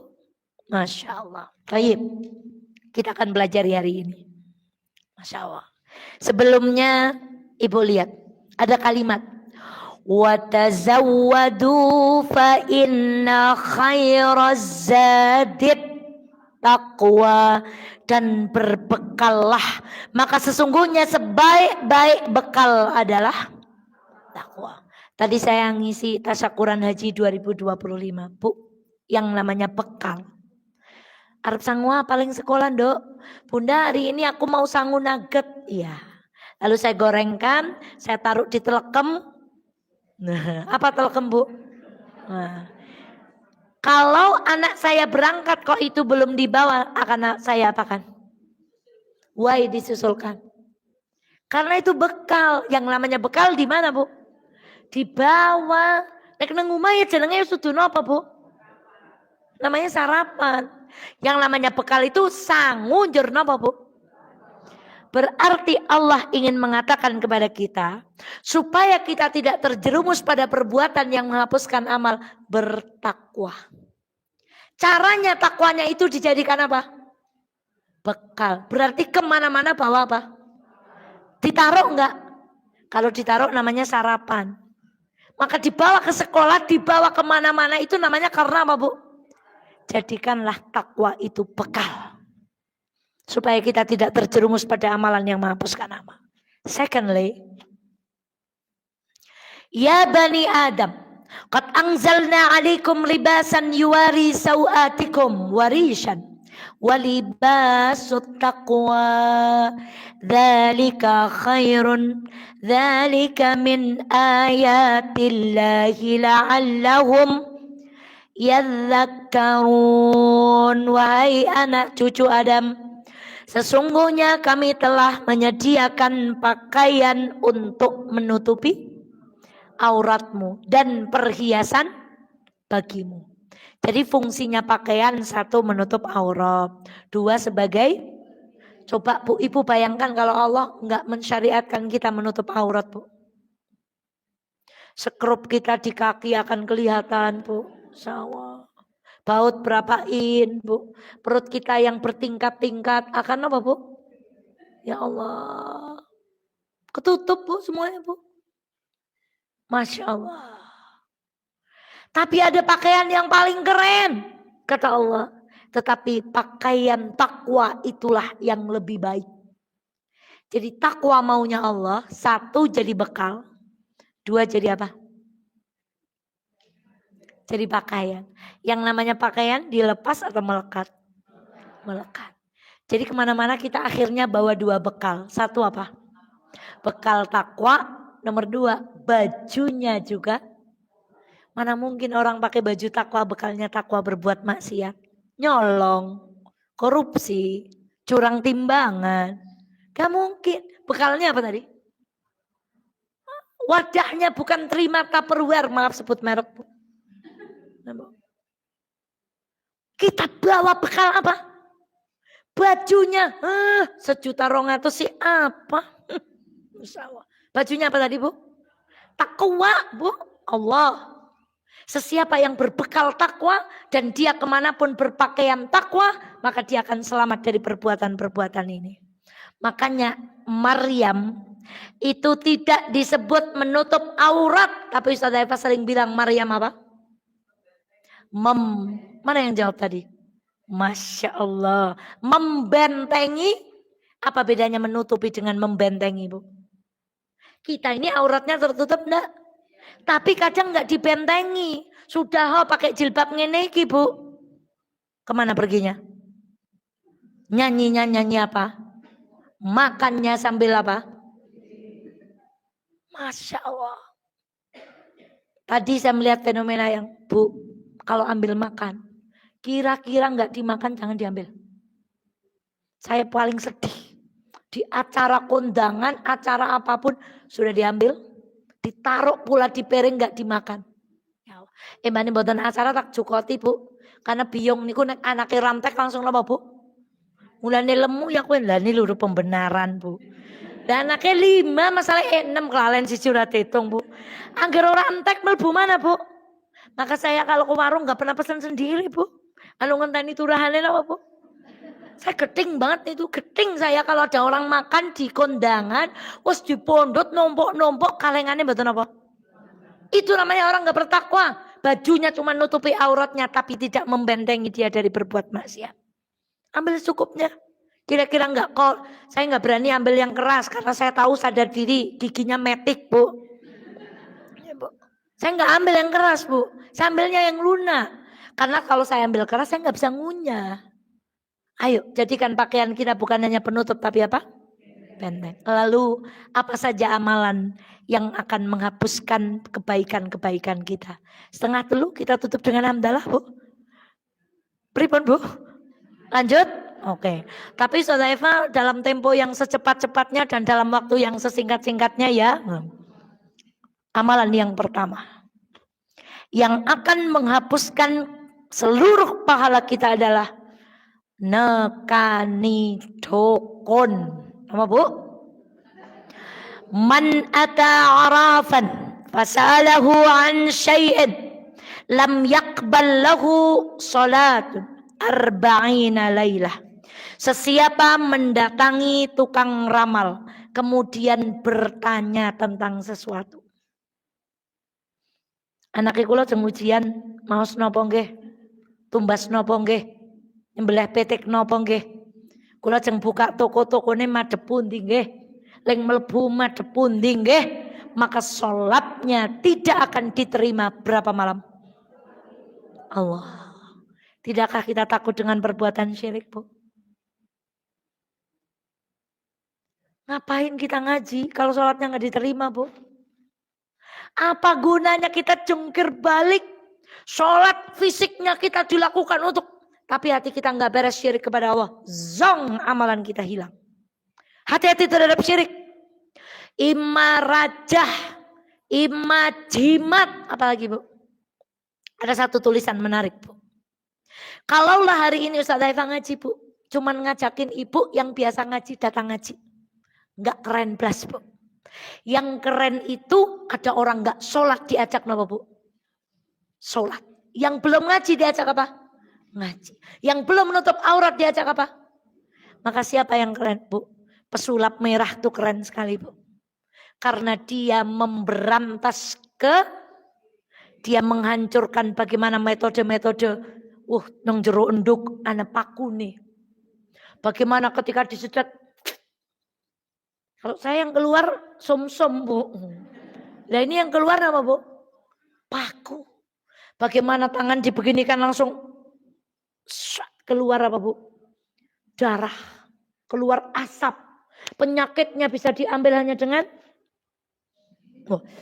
Masya Allah. Baik. Kita akan belajar hari ini. Masya Allah. Sebelumnya Ibu lihat. Ada kalimat. Watazawwadu fa inna khairaz zadid taqwa, dan berbekallah, maka sesungguhnya sebaik-baik bekal adalah takwa. Tadi saya ngisi tasyakuran haji 2025, Bu, yang namanya bekal. Arep sangu paling sekolah, Dok. Bunda, hari ini aku mau sangu nugget. Iya. Lalu saya gorengkan, saya taruh di telekem. Nah, apa telekem, Bu? Nah, kalau anak saya berangkat kok itu belum dibawa, akan saya apakan? Why disusulkan? Karena itu bekal. Yang namanya bekal di mana, Bu? Di bawah. Nek nang omah ya jenenge sudono apa, Bu? Namanya sarapan. Yang namanya bekal itu sangu njur napa, Bu? Berarti Allah ingin mengatakan kepada kita, supaya kita tidak terjerumus pada perbuatan yang menghapuskan amal, bertakwa. Caranya takwanya itu dijadikan apa? Bekal. Berarti kemana-mana bawa apa? Ditaruh enggak? Kalau ditaruh namanya sarapan. Maka dibawa ke sekolah, dibawa kemana-mana, itu namanya karena apa, Bu? Jadikanlah takwa itu bekal. Supaya kita tidak terjerumus pada amalan yang menghapuskan amal. Secondly, ya Bani Adam, qad anzalna alaikum libasan yuwari sawatikum warishan walibasut taqwa dzalika khairun dzalika min ayatillahi la'allahum yadzakkarun. Wahai anak cucu Adam, sesungguhnya kami telah menyediakan pakaian untuk menutupi auratmu dan perhiasan bagimu. Jadi fungsinya pakaian, satu menutup aurat, dua sebagai, coba Bu Ibu bayangkan kalau Allah enggak mensyariatkan kita menutup aurat, Bu. Sekrup kita di kaki akan kelihatan, Bu. Sawah. Baut berapa in, Bu. Perut kita yang bertingkat-tingkat akan apa, Bu? Ya Allah. Ketutup, Bu, semuanya, Bu. Masya Allah. Tapi ada pakaian yang paling keren, kata Allah. Tetapi pakaian takwa itulah yang lebih baik. Jadi takwa maunya Allah, satu jadi bekal, dua jadi apa? Jadi pakaian. Yang namanya pakaian dilepas atau melekat? Melekat. Jadi kemana-mana kita akhirnya bawa dua bekal. Satu apa? Bekal takwa. Nomor dua, bajunya juga. Mana mungkin orang pakai baju takwa, bekalnya takwa berbuat maksiat. Nyolong, korupsi, curang timbangan. Gak mungkin. Bekalnya apa tadi? Wadahnya bukan terima Tupperware, maaf sebut merek. Kita bawa bekal apa? Bajunya, $1.200.000 sih apa? Bajunya apa tadi, Bu? Takwa, Bu. Allah. Sesiapa yang berbekal takwa dan dia kemanapun berpakaian takwa, maka dia akan selamat dari perbuatan-perbuatan ini. Makanya Maryam itu tidak disebut menutup aurat, tapi Ustaz Eva sering bilang Maryam apa? Mana yang jawab tadi? Masya Allah. Membentengi. Apa bedanya menutupi dengan membentengi, Bu? Kita ini auratnya tertutup enggak? Tapi kadang enggak dibentengi. Sudah pakai jilbab ngene iki, Bu. Kemana perginya? Nyanyi apa? Makannya sambil apa? Masya Allah. Tadi saya melihat fenomena yang, Bu, kalau ambil makan, kira-kira nggak dimakan jangan diambil. Saya paling sedih. Di acara kondangan, acara apapun sudah diambil, ditaruh pula di piring nggak dimakan. Mbak ini buatan acara tak cukoti, Bu. Karena biung niku nek anake rantek langsung apa, Bu? Mulane lemu ya kowe lah ini lho pembenaran, Bu. Dan anaknya 5 masalah 6 kelalen siji ora diitung, Bu. Angger ora entek mlebu mana, Bu? Maka saya kalau ke warung enggak pernah pesan sendiri, Bu. Anu ngenteni turahane apa, Bu? Saya geting banget itu, geting saya kalau ada orang makan di kondangan, wis dipondot nombok-nombok kalengane mboten apa. Itu namanya orang enggak bertakwa. Bajunya cuma nutupi auratnya tapi tidak membentengi dia dari berbuat maksiat. Ambil secukupnya. Kira-kira enggak kok, saya enggak berani ambil yang keras karena saya tahu sadar diri giginya metik, Bu. Ya, Bu. Saya enggak ambil yang keras, Bu. Saya ambilnya yang lunak. Karena kalau saya ambil keras saya enggak bisa ngunyah. Ayo, jadikan pakaian kita bukan hanya penutup tapi apa? Benteng. Lalu apa saja amalan yang akan menghapuskan kebaikan-kebaikan kita? Setengah dulu kita tutup dengan hamdalah, Bu. Pripun, Bu? Lanjut? Oke. Tapi Saudara Eva dalam tempo yang secepat-cepatnya dan dalam waktu yang sesingkat-singkatnya ya. Amalan yang pertama. Yang akan menghapuskan seluruh pahala kita adalah nekani dukun. Apa, Bu? Man ata arafan fasalahu an syai'in lam yaqbal lahu salatun arba'ina lailah. Sesiapa mendatangi tukang ramal kemudian bertanya tentang sesuatu. Anak kula jeng ujian maos napa nggih? Tumbas napa nggih? Nyembelih petik napa nggih? Kula jeng buka toko-tokone madhep pundi nggih? Leng mlebu madhep pundi nggih? Maka salatnya tidak akan diterima berapa malam? Allah. Tidakkah kita takut dengan perbuatan syirik, Bu? Ngapain kita ngaji kalau sholatnya nggak diterima, Bu? Apa gunanya kita jungkir balik? Sholat fisiknya kita dilakukan untuk, tapi hati kita nggak beres syirik kepada Allah. Zong, amalan kita hilang. Hati-hati terhadap syirik. Ima rajah, ima jimat, apalagi, Bu? Ada satu tulisan menarik, Bu. Kalaulah hari ini Ustaz Haifah ngaji, Bu, cuman ngajakin ibu yang biasa ngaji datang ngaji. Enggak keren blas, Bu. Yang keren itu ada orang enggak sholat diajak apa, Bu? Sholat. Yang belum ngaji diajak apa? Ngaji. Yang belum menutup aurat diajak apa? Maka siapa yang keren, Bu? Pesulap merah itu keren sekali, Bu. Karena dia memberantas dia menghancurkan bagaimana metode-metode nang jero enduk ana pakune. Bagaimana ketika disedot, kalau saya yang keluar som-som, Bu. Nah ini yang keluar apa, Bu? Paku. Bagaimana tangan dibeginikan langsung keluar apa, Bu? Darah. Keluar asap. Penyakitnya bisa diambil hanya dengan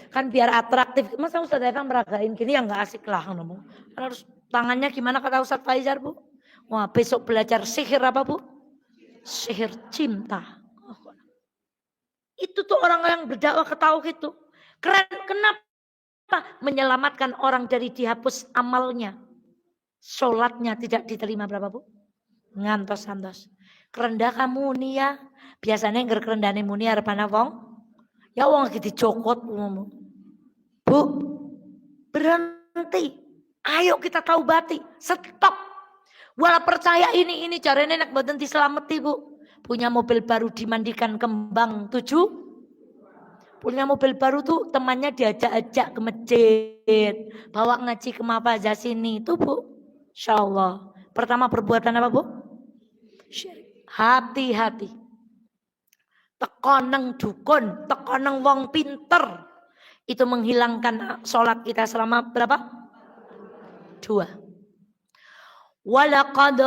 kan biar atraktif. Masa Ustaz Eva meragain gini yang gak asik lah. Harus tangannya gimana kata Ustaz Faizar, Bu? Wah besok belajar sihir apa, Bu? Sihir cinta. Itu tuh orang yang berdakwah ke tauhid itu. Keren. Kenapa? Menyelamatkan orang dari dihapus amalnya. Sholatnya tidak diterima berapa, Bu? Ngantos-ngantos. Kerendah kamu nih ya. Biasanya yang kerendahnya muni arepana wong. Ya wong lagi dicokot. Bu. Beran Ayo kita taubati. Stop. Walau percaya ini caranya enak mboten diselameti, Bu. Punya mobil baru dimandikan kembang 7. Punya mobil baru tuh temannya diajak-ajak ke masjid. Bawa ngaji ke mafazah sini. Itu, Bu. Insyaallah. Pertama perbuatan apa, Bu? Hati-hati. Tekoneng dukun, tekoneng wong pinter. Itu menghilangkan sholat kita selama berapa? 2. Walaqad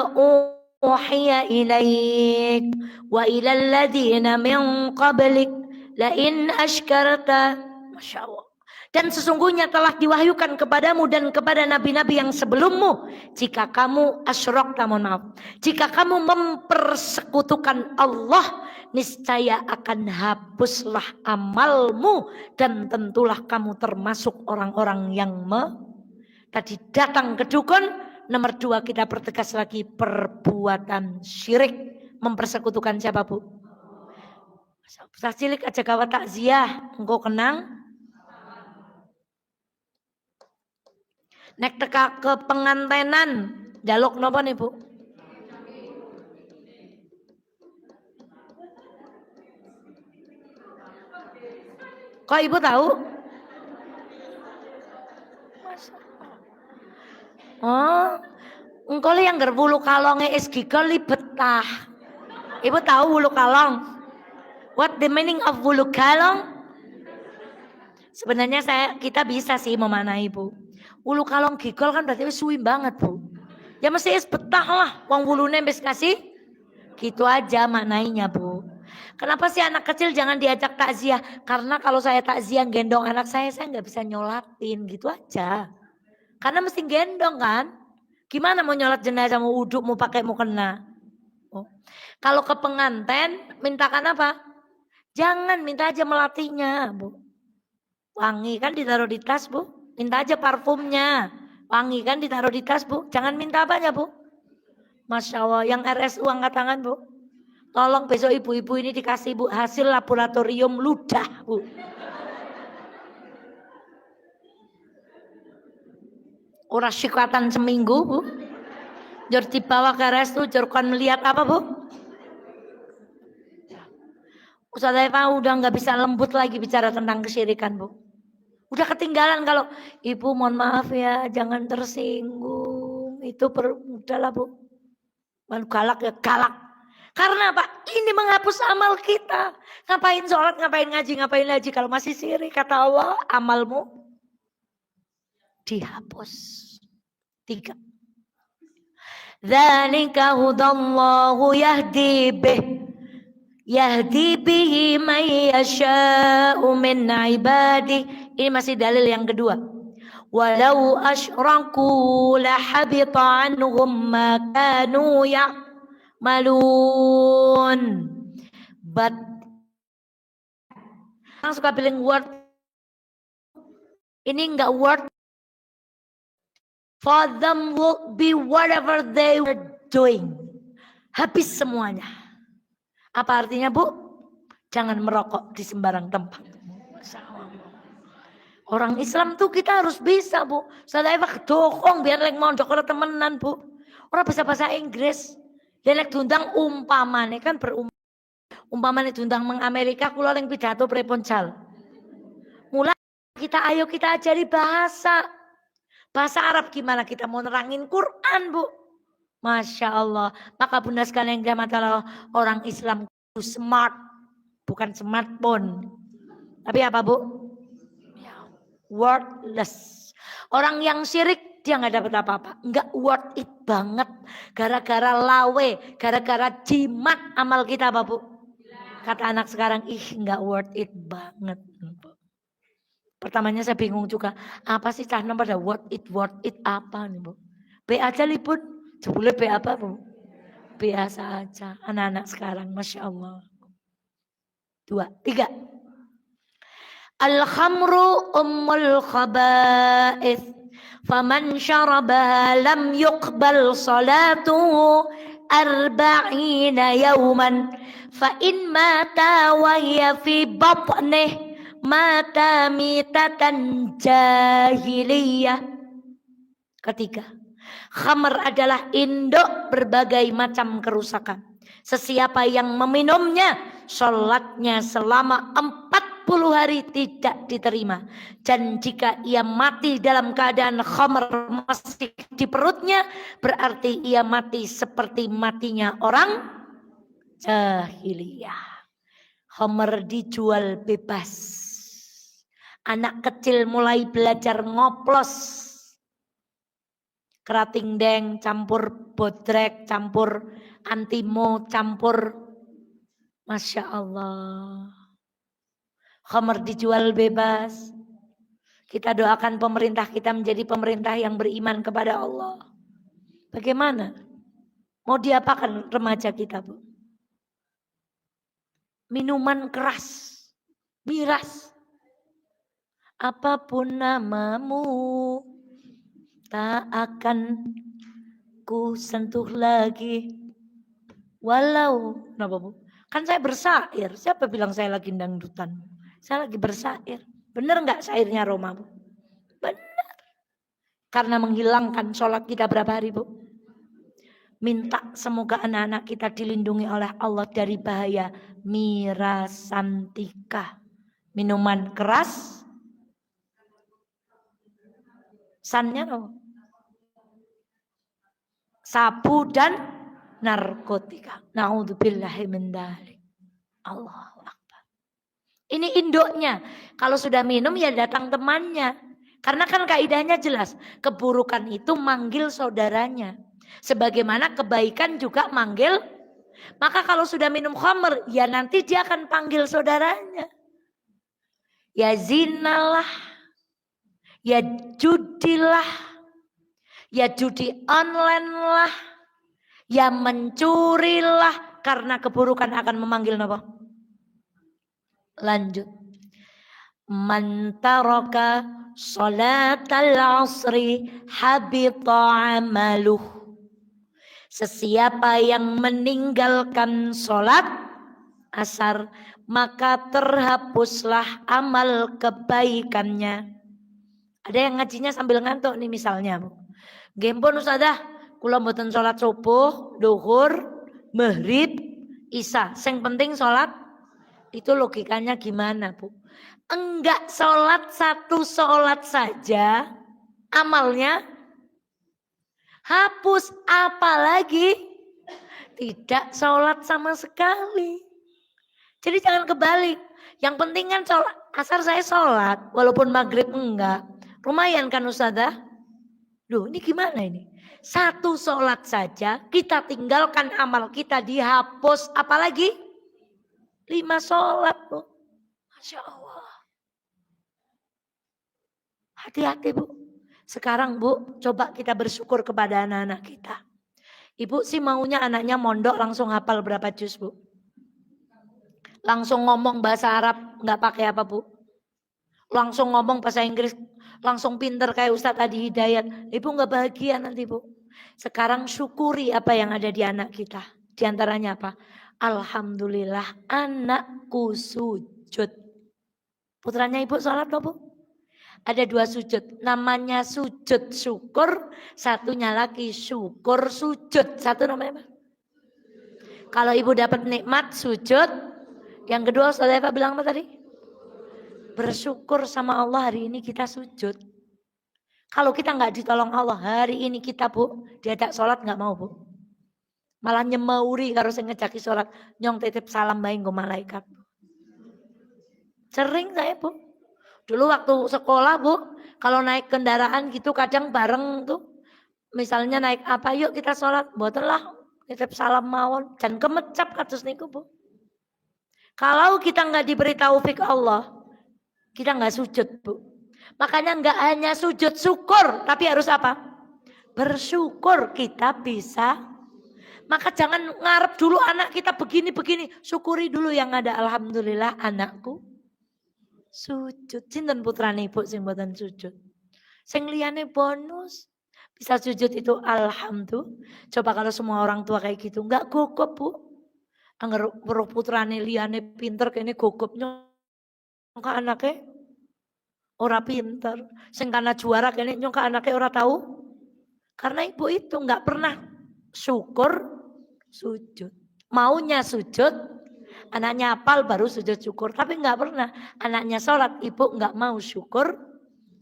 uhiya ilaik wa ilal ladzina min qablik la in asykarta. Masya Allah. Dan sesungguhnya telah diwahyukan kepadamu dan kepada nabi-nabi yang sebelummu, jika kamu asyrakta, mohon maaf, jika kamu mempersekutukan Allah, niscaya akan hapuslah amalmu dan tentulah kamu termasuk orang-orang yang tadi datang ke dukun. Nomor 2 kita pertegas lagi perbuatan syirik, mempersekutukan siapa, Bu? Saya cilik aja gawa takziah, engkau kenang. Nek teka ke pengantenan, jaluk napa nih, Bu? Kok Ibu tahu? Oh, engkau yang gerbulu kalonge es gigol betah. Ibu tahu wulu kalong? What the meaning of wulu kalong? Sebenarnya kita bisa sih memanai, Bu. Wulu kalong gigol kan berarti suwi banget, Bu. Ya mesti es betah lah, wong wulune wis kasih. Gitu aja maknainya, Bu. Kenapa sih anak kecil jangan diajak takziah? Karena kalau saya takziah gendong anak saya nggak bisa nyolatin, gitu aja. Karena mesti gendong kan. Gimana mau nyolat jenazah, mau uduk, mau pakai mukena? Oh. Kalau ke pengantin mintakan apa? Jangan, minta aja melatihnya, Bu. Wangi kan ditaruh di tas, Bu. Minta aja parfumnya. Wangi kan ditaruh di tas, Bu. Jangan minta apanya, Bu. Masya Allah, yang RSU angkat tangan, Bu. Tolong besok ibu-ibu ini dikasih, Bu, hasil laboratorium ludah, Bu. Ora sikatan seminggu, Bu. Jor dibawa ke RSU, jor kon melihat apa, Bu? Ustaz Eva udah nggak bisa lembut lagi bicara tentang kesyirikan, Bu. Udah ketinggalan kalau Ibu mohon maaf ya, jangan tersinggung. Itu udahlah, Bu. Galak ya galak. Karena apa? Ini menghapus amal kita. Ngapain sholat, ngapain ngaji kalau masih syirik, kata Allah, amalmu dihapus. 3. Dzalika hudallahu yahdi bihi may yasha'u min ibadihi. Ini masih dalil yang kedua. Walau asyraku lahabita anhum ma kanu ya'malun. But orang suka bilang word ini enggak word. For them will be whatever they were doing. Habis semuanya. Apa artinya, Bu? Jangan merokok di sembarang tempat. Orang Islam tuh kita harus bisa, Bu. Saya dokong biar lek mondok ora temenan, Bu. Ora bisa bahasa Inggris. Ya lek diundang umpamane kan umpamane diundang meng Amerika kula leng pidato preponcal. Mulai ayo kita ajari bahasa. Bahasa Arab gimana kita mau nerangin Quran, Bu. Masya Allah. Maka bunda sekalian yang dirahmati Allah, orang Islam itu smart. Bukan smartphone. Tapi apa, Bu? Worthless. Orang yang syirik dia nggak dapat apa-apa. Nggak worth it banget. Gara-gara lawe. Gara-gara jimat amal kita, apa, Bu? Kata anak sekarang, nggak worth it banget. Pertamanya saya bingung juga. Apa sih cahna pada worth it apa nih, Bu? B aja lipun. Jebule B apa, Bu? Biasa aja. Anak-anak sekarang, Masya Allah. 2, 3. Al-khamru ummul khaba'ith. Faman syarabaha lam yuqbal salatuhu 40 yawman. Fa in mata wa hiya fi batnih mata mitatan jahiliyah. Ketiga, khamr adalah induk berbagai macam kerusakan. Sesiapa yang meminumnya, sholatnya selama 40 hari tidak diterima. Dan jika ia mati dalam keadaan khamr masih di perutnya, berarti ia mati seperti matinya orang jahiliyah. Khamr dijual bebas. Anak kecil mulai belajar ngoplos. Kerating deng, campur bodrek, campur antimo, campur. Masya Allah. Khamr dijual bebas. Kita doakan pemerintah kita menjadi pemerintah yang beriman kepada Allah. Bagaimana? Mau diapakan remaja kita, Bu? Minuman keras, miras. Apapun namamu, tak akan ku sentuh lagi. Walau, kenapa Bu? Kan saya bersair. Siapa bilang saya lagi dangdutan? Saya lagi bersair. Benar nggak syairnya Roma, Bu? Benar. Karena menghilangkan sholat kita berapa hari, Bu? Minta semoga anak-anak kita dilindungi oleh Allah dari bahaya mirasantika. Minuman keras. Sannya apa? Sabu dan narkotika. Na'udzubillahi min dzalik. Allahu Akbar. Ini induknya. Kalau sudah minum ya datang temannya. Karena kan kaidahnya jelas. Keburukan itu manggil saudaranya. Sebagaimana kebaikan juga manggil. Maka kalau sudah minum khamr, ya nanti dia akan panggil saudaranya. Ya zinalah. Ya judilah. Ya judi online lah. Ya mencurilah. Karena keburukan akan memanggil apa? Lanjut. Man taraka salatal asri habita amaluh. Sesiapa yang meninggalkan sholat asar, maka terhapuslah amal kebaikannya. Ada yang ngajinya sambil ngantuk nih misalnya. Gempon Ustazah, kula mboten sholat subuh, duhur, maghrib, isya. Yang penting sholat, itu logikanya gimana, Bu? Enggak sholat satu sholat saja, amalnya hapus, apalagi tidak sholat sama sekali. Jadi jangan kebalik. Yang penting kan sholat, asar saya sholat, walaupun maghrib enggak. Lumayan kan Ustazah? Duh ini gimana ini? Satu sholat saja kita tinggalkan amal kita dihapus. Apalagi 5 sholat, Bu. Masya Allah. Hati-hati, Bu. Sekarang Bu, coba kita bersyukur kepada anak-anak kita. Ibu sih maunya anaknya mondok langsung hafal berapa juz, Bu? Langsung ngomong bahasa Arab, nggak pakai apa, Bu? Langsung ngomong bahasa Inggris, langsung pinter kayak Ustadz Adi Hidayat. Ibu nggak bahagia nanti, Bu. Sekarang syukuri apa yang ada di anak kita. Di antaranya apa? Alhamdulillah anakku sujud. Putranya Ibu sholat loh, Bu. Ada 2 sujud, namanya sujud syukur, satunya lagi syukur sujud. Satu namanya apa? Kalau Ibu dapat nikmat sujud, yang kedua Ustazah Eva bilang apa tadi? Bersyukur sama Allah hari ini kita sujud. Kalau kita nggak ditolong Allah hari ini kita Bu, diajak sholat nggak mau, Bu. Malah nyemauri kalau saya ngejaki sholat, nyong titip salam baik ke malaikat. Sering saya, Bu. Dulu waktu sekolah, Bu, kalau naik kendaraan gitu kadang bareng tuh. Misalnya naik apa, yuk kita sholat. Botenlah, titip salam mawon. Dan kemecap kados niku, Bu. Kalau kita nggak diberi taufik Allah, kita nggak sujud, Bu. Makanya nggak hanya sujud syukur, tapi harus apa? Bersyukur kita bisa. Maka jangan ngarep dulu anak kita begini-begini. Syukuri dulu yang ada. Alhamdulillah anakku sujud. Sinten putrane Ibu sing mboten sujud. Sing liyane bonus. Bisa sujud itu alhamdulillah. Coba kalau semua orang tua kayak gitu, enggak gogop, Bu. Angger weruh putrane liyane pinter kene gogop nyong anake ora pinter. Sing kana juara kene nyong anake ora tahu Karena ibu itu nggak pernah syukur sujud. Maunya sujud, anaknya hafal baru sujud syukur. Tapi nggak pernah anaknya sholat, ibu nggak mau syukur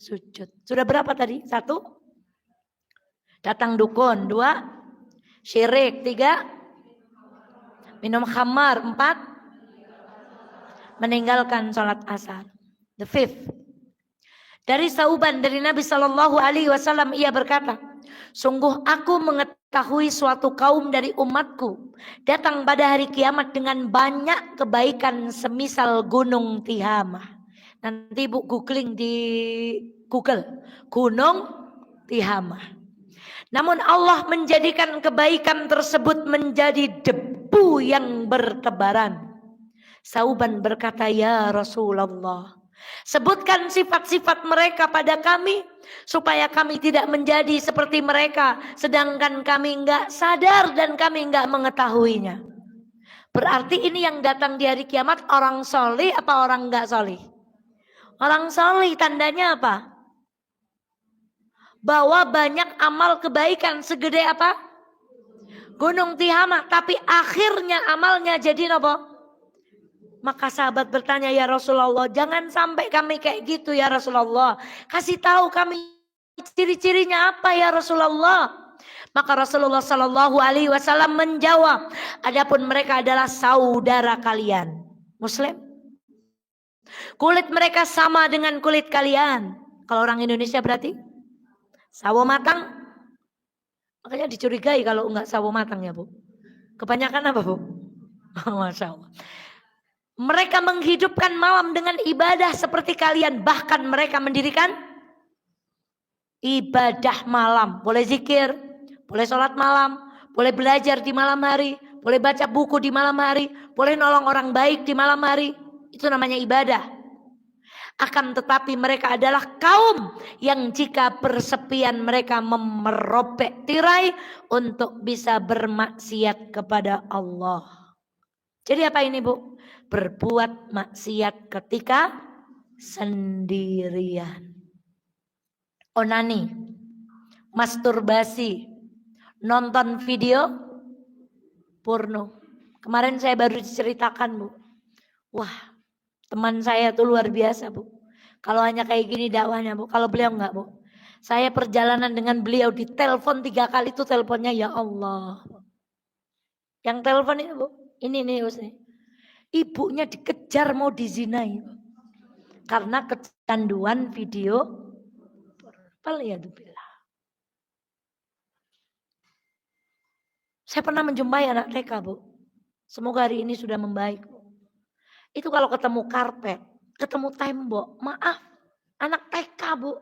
sujud. Sudah berapa tadi? 1, datang dukun. 2, syirik. 3, minum khamar. 4, meninggalkan sholat asar. The 5th, dari Sauban dari Nabi Shallallahu Alaihi Wasallam, ia berkata, sungguh aku mengetahui suatu kaum dari umatku datang pada hari kiamat dengan banyak kebaikan semisal gunung Tihamah. Nanti ibu googling di Google, gunung Tihamah. Namun Allah menjadikan kebaikan tersebut menjadi debu yang bertebaran. Sauban berkata, ya Rasulullah, sebutkan sifat-sifat mereka pada kami supaya kami tidak menjadi seperti mereka, sedangkan kami enggak sadar dan kami enggak mengetahuinya. Berarti ini yang datang di hari kiamat orang solih apa orang enggak solih? Orang solih. Tandanya apa? Bahwa banyak amal kebaikan segede apa? Gunung Tihamah. Tapi akhirnya amalnya jadi apa? Maka sahabat bertanya, ya Rasulullah, jangan sampai kami kayak gitu ya Rasulullah. Kasih tahu kami ciri-cirinya apa ya Rasulullah. Maka Rasulullah Shallallahu Alaihi Wasallam menjawab, adapun mereka adalah saudara kalian, Muslim. Kulit mereka sama dengan kulit kalian. Kalau orang Indonesia berarti sawo matang. Makanya dicurigai kalau enggak sawo matang ya Bu. Kebanyakan apa Bu? Masya Allah. Mereka menghidupkan malam dengan ibadah seperti kalian. Bahkan mereka mendirikan ibadah malam. Boleh zikir, boleh sholat malam, boleh belajar di malam hari, boleh baca buku di malam hari, boleh nolong orang baik di malam hari. Itu namanya ibadah. Akan tetapi mereka adalah kaum yang jika persepian mereka merobek tirai untuk bisa bermaksiat kepada Allah. Jadi apa ini Bu? Berbuat maksiat ketika sendirian. Onani, masturbasi, nonton video porno. Kemarin saya baru diceritakan Bu. Wah, teman saya tuh luar biasa Bu. Kalau hanya kayak gini dakwahnya Bu. Kalau beliau enggak Bu. Saya perjalanan dengan beliau di telepon 3 kali itu teleponnya ya Allah. Yang telepon ini Bu. Ini Ustaz. Ibunya dikejar mau dizinai karena kecanduan video. Saya pernah menjumpai anak TK Bu. Semoga hari ini sudah membaik Bu. Itu kalau ketemu karpet, ketemu tembok, maaf, anak TK Bu,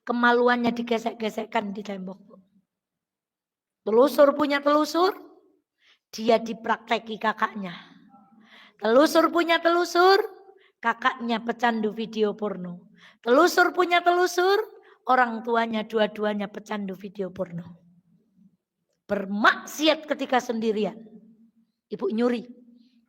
kemaluannya digesek-gesekkan di tembok Bu. Telusur punya telusur, dia diprakteki kakaknya. Telusur punya telusur, kakaknya pecandu video porno. Telusur punya telusur, orang tuanya dua-duanya pecandu video porno. Bermaksiat ketika sendirian. Ibu nyuri,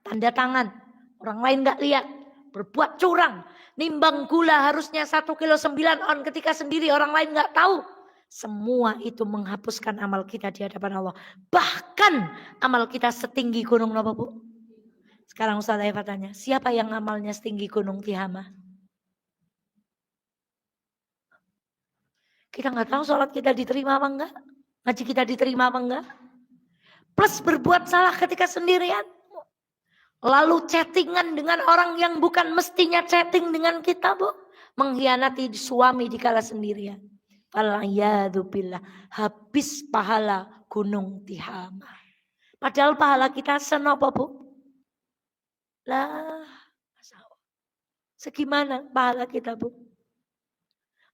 tanda tangan, orang lain gak lihat. Berbuat curang, nimbang gula harusnya 1,9 kilo on ketika sendiri orang lain gak tahu. Semua itu menghapuskan amal kita di hadapan Allah. Bahkan amal kita setinggi gunung apa Bu? Sekarang Ustaz Eva tanya, siapa yang amalnya setinggi gunung Tihamah? Kita nggak tahu sholat kita diterima apa enggak, ngaji kita diterima apa enggak. Plus berbuat salah ketika sendirian. Lalu chattingan dengan orang yang bukan mestinya chatting dengan kita Bu. Mengkhianati suami dikala sendirian. Walayadzubillah, habis pahala gunung Tihamah. Padahal pahala kita senopo Bu? Lah, segimana pahala kita Bu?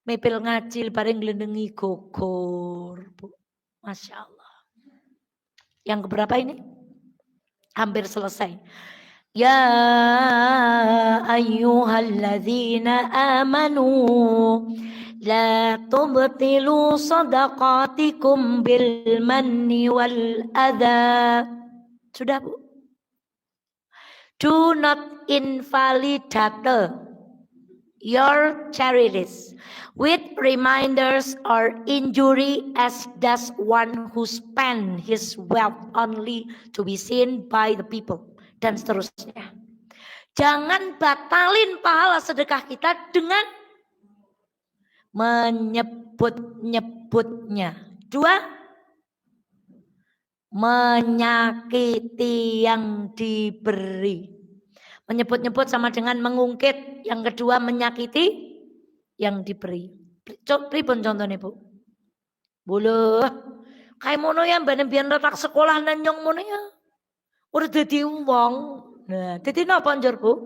Mepel ngacil bareng gelendengi gogor Bu. Masya Allah. Yang keberapa ini? Hampir selesai. Ya ayyuhalladzina amanu la tubtilu sadaqatikum bil manni wal adha. Sudah Bu? Do not invalidate your charities with reminders or injury, as does one who spend his wealth only to be seen by the people, dan seterusnya. Jangan batalin pahala sedekah kita dengan menyebut-nyebutnya. 2, menyakiti yang diberi. Menyebut-nyebut sama dengan mengungkit. Yang kedua, menyakiti yang diberi. Pripun contohnya, Bu? Buluh, kayak mono ya mbak biyen retak sekolah nanyong mono ya. Udah dadi wong. Nah, dadi napa njur, Bu?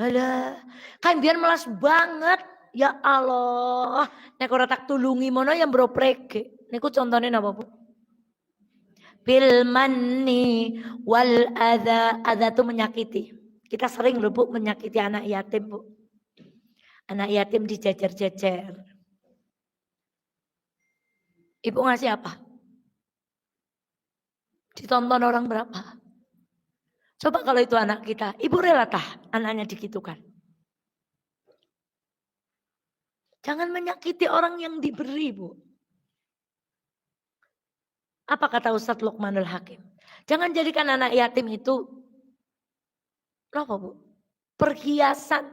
Alah, kayak biyen melas banget. Ya Allah, nek ora tak tulungi mono yang bropreke. Niku contohnya napa, Bu? Bil manni wal adza. Adza itu menyakiti. Kita sering loh, Bu, menyakiti anak yatim, Bu. Anak yatim dijajar-jajar. Ibu ngasih apa? Ditonton orang berapa? Coba kalau itu anak kita, ibu rela tah anaknya digitukan. Jangan menyakiti orang yang diberi, Bu. Apa kata Ustadz Luqmanul Hakim? Jangan jadikan anak yatim itu apa, Bu? Perhiasan.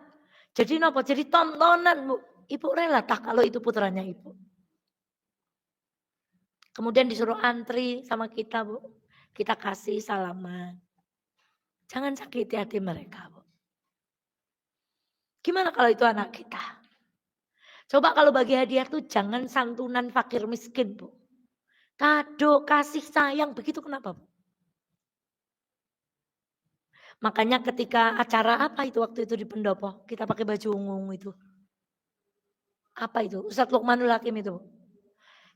Jadi apa? Jadi tontonan, Bu. Ibu rela tah kalau itu putranya ibu. Kemudian disuruh antri sama kita, Bu. Kita kasih salaman. Jangan sakiti hati mereka, Bu. Gimana kalau itu anak kita? Coba kalau bagi hadiah tuh jangan santunan fakir miskin, Bu. Kado, kasih sayang, begitu kenapa, Bu? Makanya ketika acara apa itu waktu itu di pendopo, kita pakai baju ungu itu. Apa itu? Ustadz Luqmanul Hakim itu.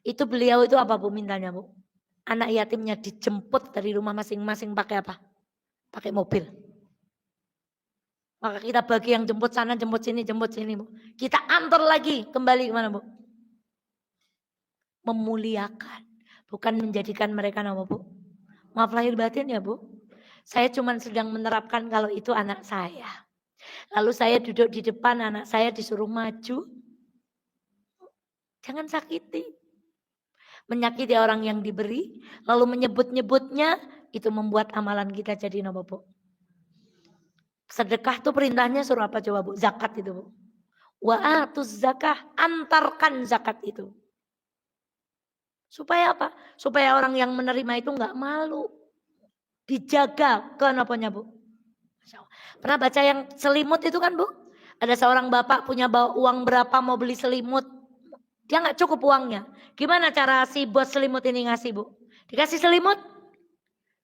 Itu beliau itu apa, Bu, mintanya, Bu? Anak yatimnya dijemput dari rumah masing-masing pakai apa? Pakai mobil. Maka kita bagi yang jemput sana, jemput sini, Bu. Kita antar lagi kembali kemana, Bu? Memuliakan. Bukan menjadikan mereka nama, Bu. Maaf lahir batin ya, Bu. Saya cuma sedang menerapkan kalau itu anak saya. Lalu saya duduk di depan, anak saya disuruh maju. Jangan sakiti. Menyakiti orang yang diberi, lalu menyebut-nyebutnya, itu membuat amalan kita jadi apa, Bu? Sedekah tuh perintahnya suruh apa coba, Bu? Zakat itu, Bu. Wa atuz zakah, antarkan zakat itu. Supaya apa? Supaya orang yang menerima itu enggak malu. Dijaga kenapanya, Bu? Pernah baca yang selimut itu kan, Bu? Ada seorang bapak punya bawa uang berapa mau beli selimut. Dia nggak cukup uangnya. Gimana cara si bos selimut ini ngasih, Bu? Dikasih selimut?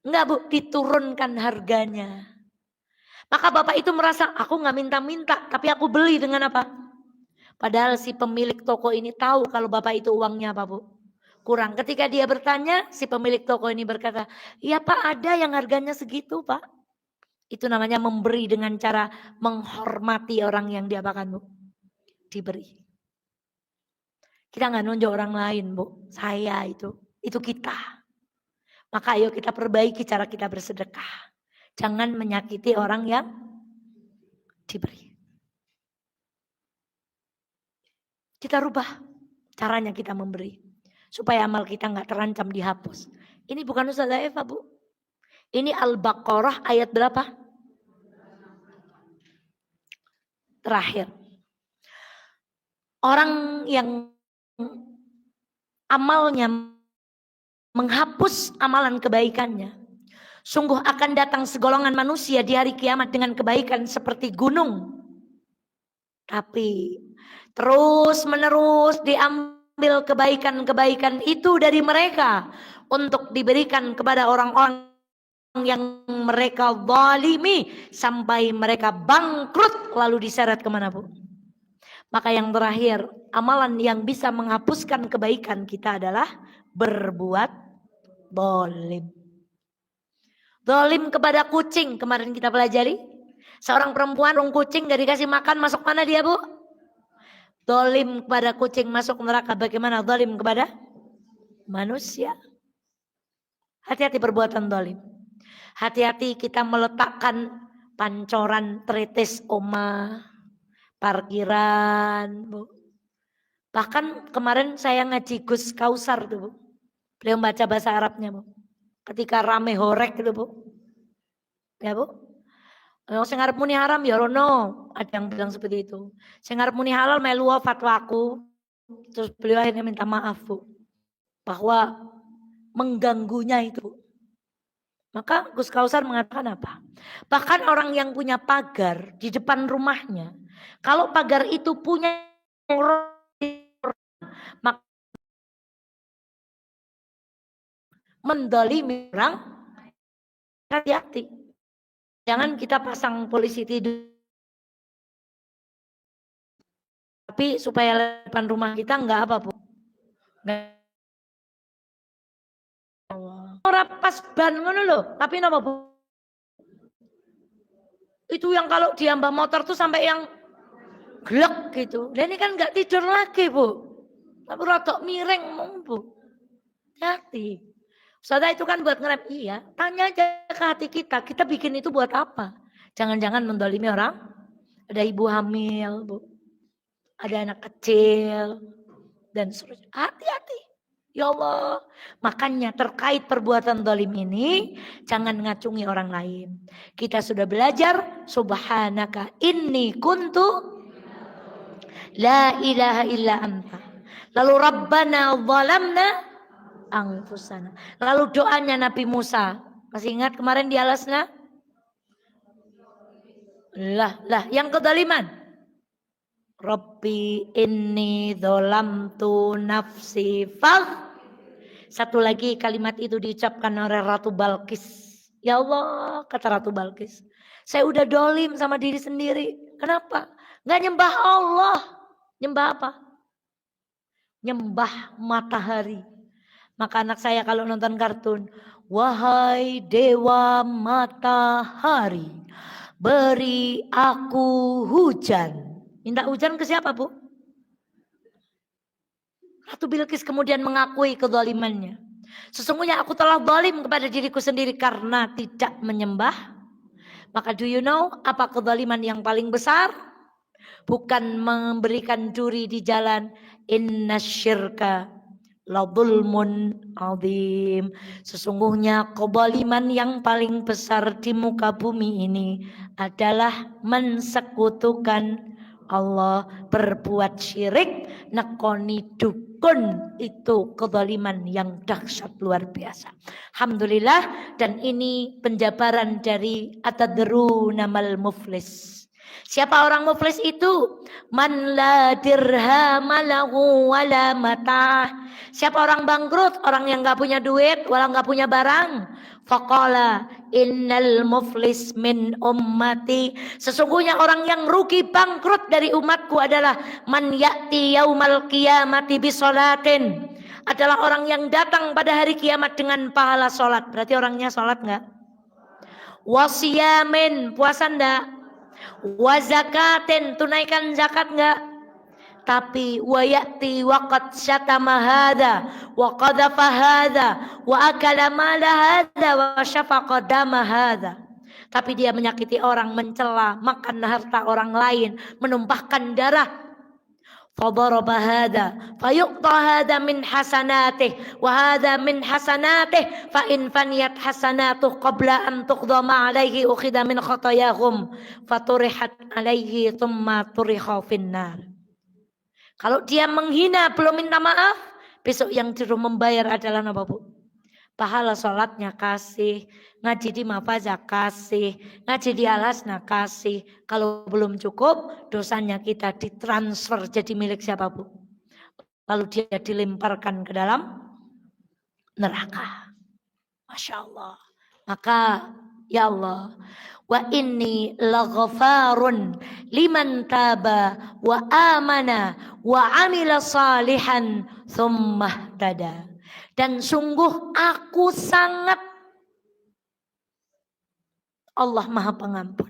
Enggak, Bu, diturunkan harganya. Maka bapak itu merasa, aku nggak minta-minta, tapi aku beli dengan apa? Padahal si pemilik toko ini tahu kalau bapak itu uangnya apa, Bu? Kurang. Ketika dia bertanya, si pemilik toko ini berkata, iya Pak, ada yang harganya segitu, Pak. Itu namanya memberi dengan cara menghormati orang yang diapakan, Bu? Diberi. Kita nggak nunjuk orang lain, Bu. Saya itu kita. Maka ayo kita perbaiki cara kita bersedekah. Jangan menyakiti orang yang diberi. Kita rubah caranya kita memberi. Supaya amal kita nggak terancam dihapus. Ini bukan Ustazah Eva, Bu. Ini Al-Baqarah ayat berapa? Terakhir. Orang yang amalnya menghapus amalan kebaikannya, sungguh akan datang segolongan manusia di hari kiamat dengan kebaikan seperti gunung. Tapi terus menerus diambil kebaikan-kebaikan itu dari mereka untuk diberikan kepada orang-orang yang mereka zalimi sampai mereka bangkrut lalu diseret kemana, Bu? Maka yang terakhir, amalan yang bisa menghapuskan kebaikan kita adalah berbuat zalim. Zalim kepada kucing, kemarin kita pelajari. Seorang perempuan kucing gak dikasih makan, masuk mana dia, Bu? Zalim kepada kucing, masuk neraka. Bagaimana zalim kepada manusia? Hati-hati perbuatan zalim. Hati-hati kita meletakkan pancoran tretis oma parkiran, Bu. Bahkan kemarin saya ngaji Gus Kausar tuh, Bu. Beliau baca bahasa Arabnya, Bu. Ketika rame horek gitu, Bu. Ya, Bu. Sing arep muni haram ya rono, ada yang bilang seperti itu. Sing arep muni halal melu fatwaku. Terus beliau akhirnya minta maaf, Bu. Bahwa mengganggunya itu. Maka Gus Kausar mengatakan apa? Bahkan orang yang punya pagar di depan rumahnya, kalau pagar itu punya maka mendolimi orang, hati-hati. Jangan kita pasang polisi tidur, tapi supaya depan rumah kita enggak apa, Bu. Ora pas ban ngono lho, tapi napa, Bu? Itu yang kalau diambah motor tuh sampai yang glek gitu. Dan ini kan enggak tidur lagi, Bu. Tapi rotok miring, Bu. Hati. Saudara itu kan buat ngerem, iya. Tanya aja ke hati kita, kita bikin itu buat apa? Jangan-jangan mendolimi orang. Ada ibu hamil, Bu. Ada anak kecil. Dan seterusnya. Hati-hati. Ya Allah. Makanya terkait perbuatan dolim ini, jangan ngacungi orang lain. Kita sudah belajar, subhanaka inni kuntu la ilaha illa anta. Lalu Rabbana zalamna anfusana. Lalu doanya Nabi Musa. Masih ingat kemarin di alasnya? Lah, yang kedoliman. Rabbi inni dzalamtu nafsi Satu lagi kalimat itu diucapkan oleh Ratu Balkis. Ya Allah, kata Ratu Balkis. Saya udah dolim sama diri sendiri. Kenapa? Gak nyembah Allah. Nyembah apa? Nyembah matahari. Maka anak saya kalau nonton kartun, wahai dewa matahari, beri aku hujan. Minta hujan ke siapa, Bu? Ratu Bilqis kemudian mengakui kezalimannya. Sesungguhnya aku telah zalim kepada diriku sendiri karena tidak menyembah. Maka do you know apa kezaliman yang paling besar? Bukan memberikan duri di jalan. Innasyirka la dzulmun adzim. Sesungguhnya kezaliman yang paling besar di muka bumi ini adalah mensekutukan Allah, berbuat syirik, nekoni dukun. Itu kezaliman yang dahsyat luar biasa. Alhamdulillah, dan ini penjabaran dari atadruna mal muflis. Siapa orang muflis itu? Man la dirhama lahu wala matah. Siapa orang bangkrut? Orang yang gak punya duit, wala gak punya barang. Faqala innal muflis min ummati. Sesungguhnya orang yang rugi bangkrut dari umatku adalah man ya'ti yaumal qiyamati bisolatin. Adalah orang yang datang pada hari kiamat dengan pahala sholat. Berarti orangnya sholat gak? Wasiyamin, puasa enggak? Wa zakatin, tunaikan zakat enggak? Tapi wa ya'ti waqad syatama hadza wa qadhafa hadza wa akala mala hadza wa syafaqa dama hadza. Tapi dia menyakiti orang, mencela, makan harta orang lain, menumpahkan darah. Fadaraba hadza fayuqta hadza min hasanatih wa hadza min hasanatih fa in faniyat hasanatuh qabla an tuqdama alaihi ukhidha min khatayahum faturihat alaihi thumma turiha finnar. Kalau dia menghina belum minta maaf, besok yang disuruh membayar adalah apa, Bu? Pahala sholatnya kasih, ngaji di mafazah kasih, ngaji di alasnya kasih. Kalau belum cukup, dosanya kita ditransfer jadi milik siapa, Bu? Lalu dia dilemparkan ke dalam neraka. Masya Allah. Maka ya Allah, wa inni laghfarun liman taba wa amana wa amila salihan thumma tada. Dan sungguh aku sangat, Allah Maha Pengampun.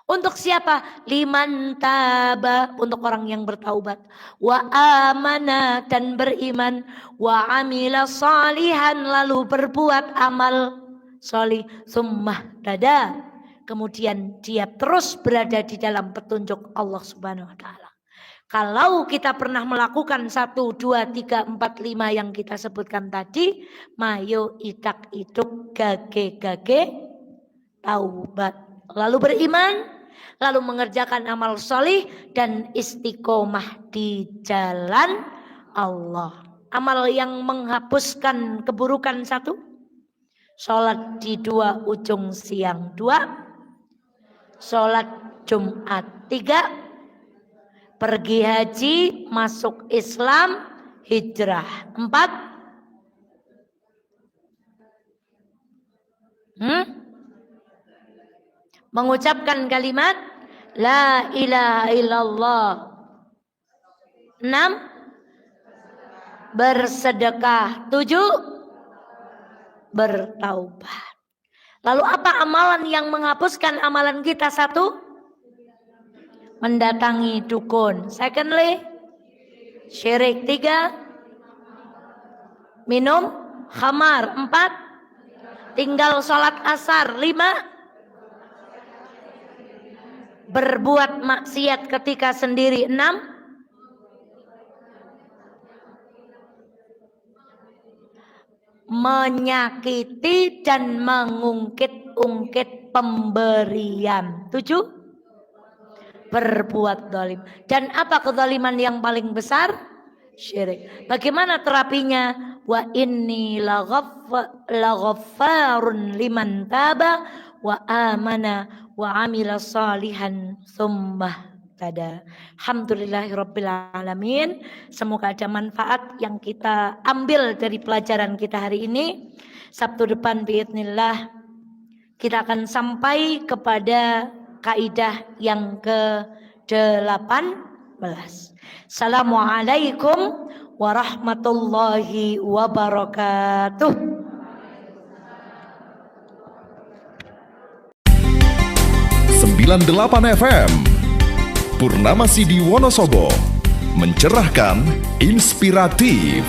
Untuk siapa? Liman taba, untuk orang yang bertaubat. Wa amana, dan beriman. Wa amila salihan, lalu berbuat amal solih. Thumma tada, kemudian dia terus berada di dalam petunjuk Allah Subhanahu wa taala. Kalau kita pernah melakukan 1, 2, 3, 4, 5 yang kita sebutkan tadi, mayo idak iduk gage taubat. Lalu beriman, lalu mengerjakan amal solih dan istiqomah di jalan Allah. Amal yang menghapuskan keburukan 1, sholat di 2 ujung siang 2, sholat Jumat 3, pergi haji, masuk Islam, hijrah 4, mengucapkan kalimat La ilaha illallah 6, bersedekah 7, bertaubat. Lalu apa amalan yang menghapuskan amalan kita? 1, mendatangi dukun. Secondly, syirik. 3, minum khamar. 4, tinggal sholat asar. 5, berbuat maksiat ketika sendiri. 6, menyakiti dan mengungkit-ungkit pemberian. 7, berbuat zalim. Dan apa kezaliman yang paling besar? Syirik. Bagaimana terapinya? Wa inni laghaffarun liman taba wa amana wa amila salihan tsumma tada. Alhamdulillahirabbil alamin. Semoga ada manfaat yang kita ambil dari pelajaran kita hari ini. Sabtu depan biidznillah kita akan sampai kepada kaidah yang ke-18. Assalamualaikum warahmatullahi wabarakatuh. 98 FM Purnama Sidi Wonosobo, mencerahkan, inspiratif.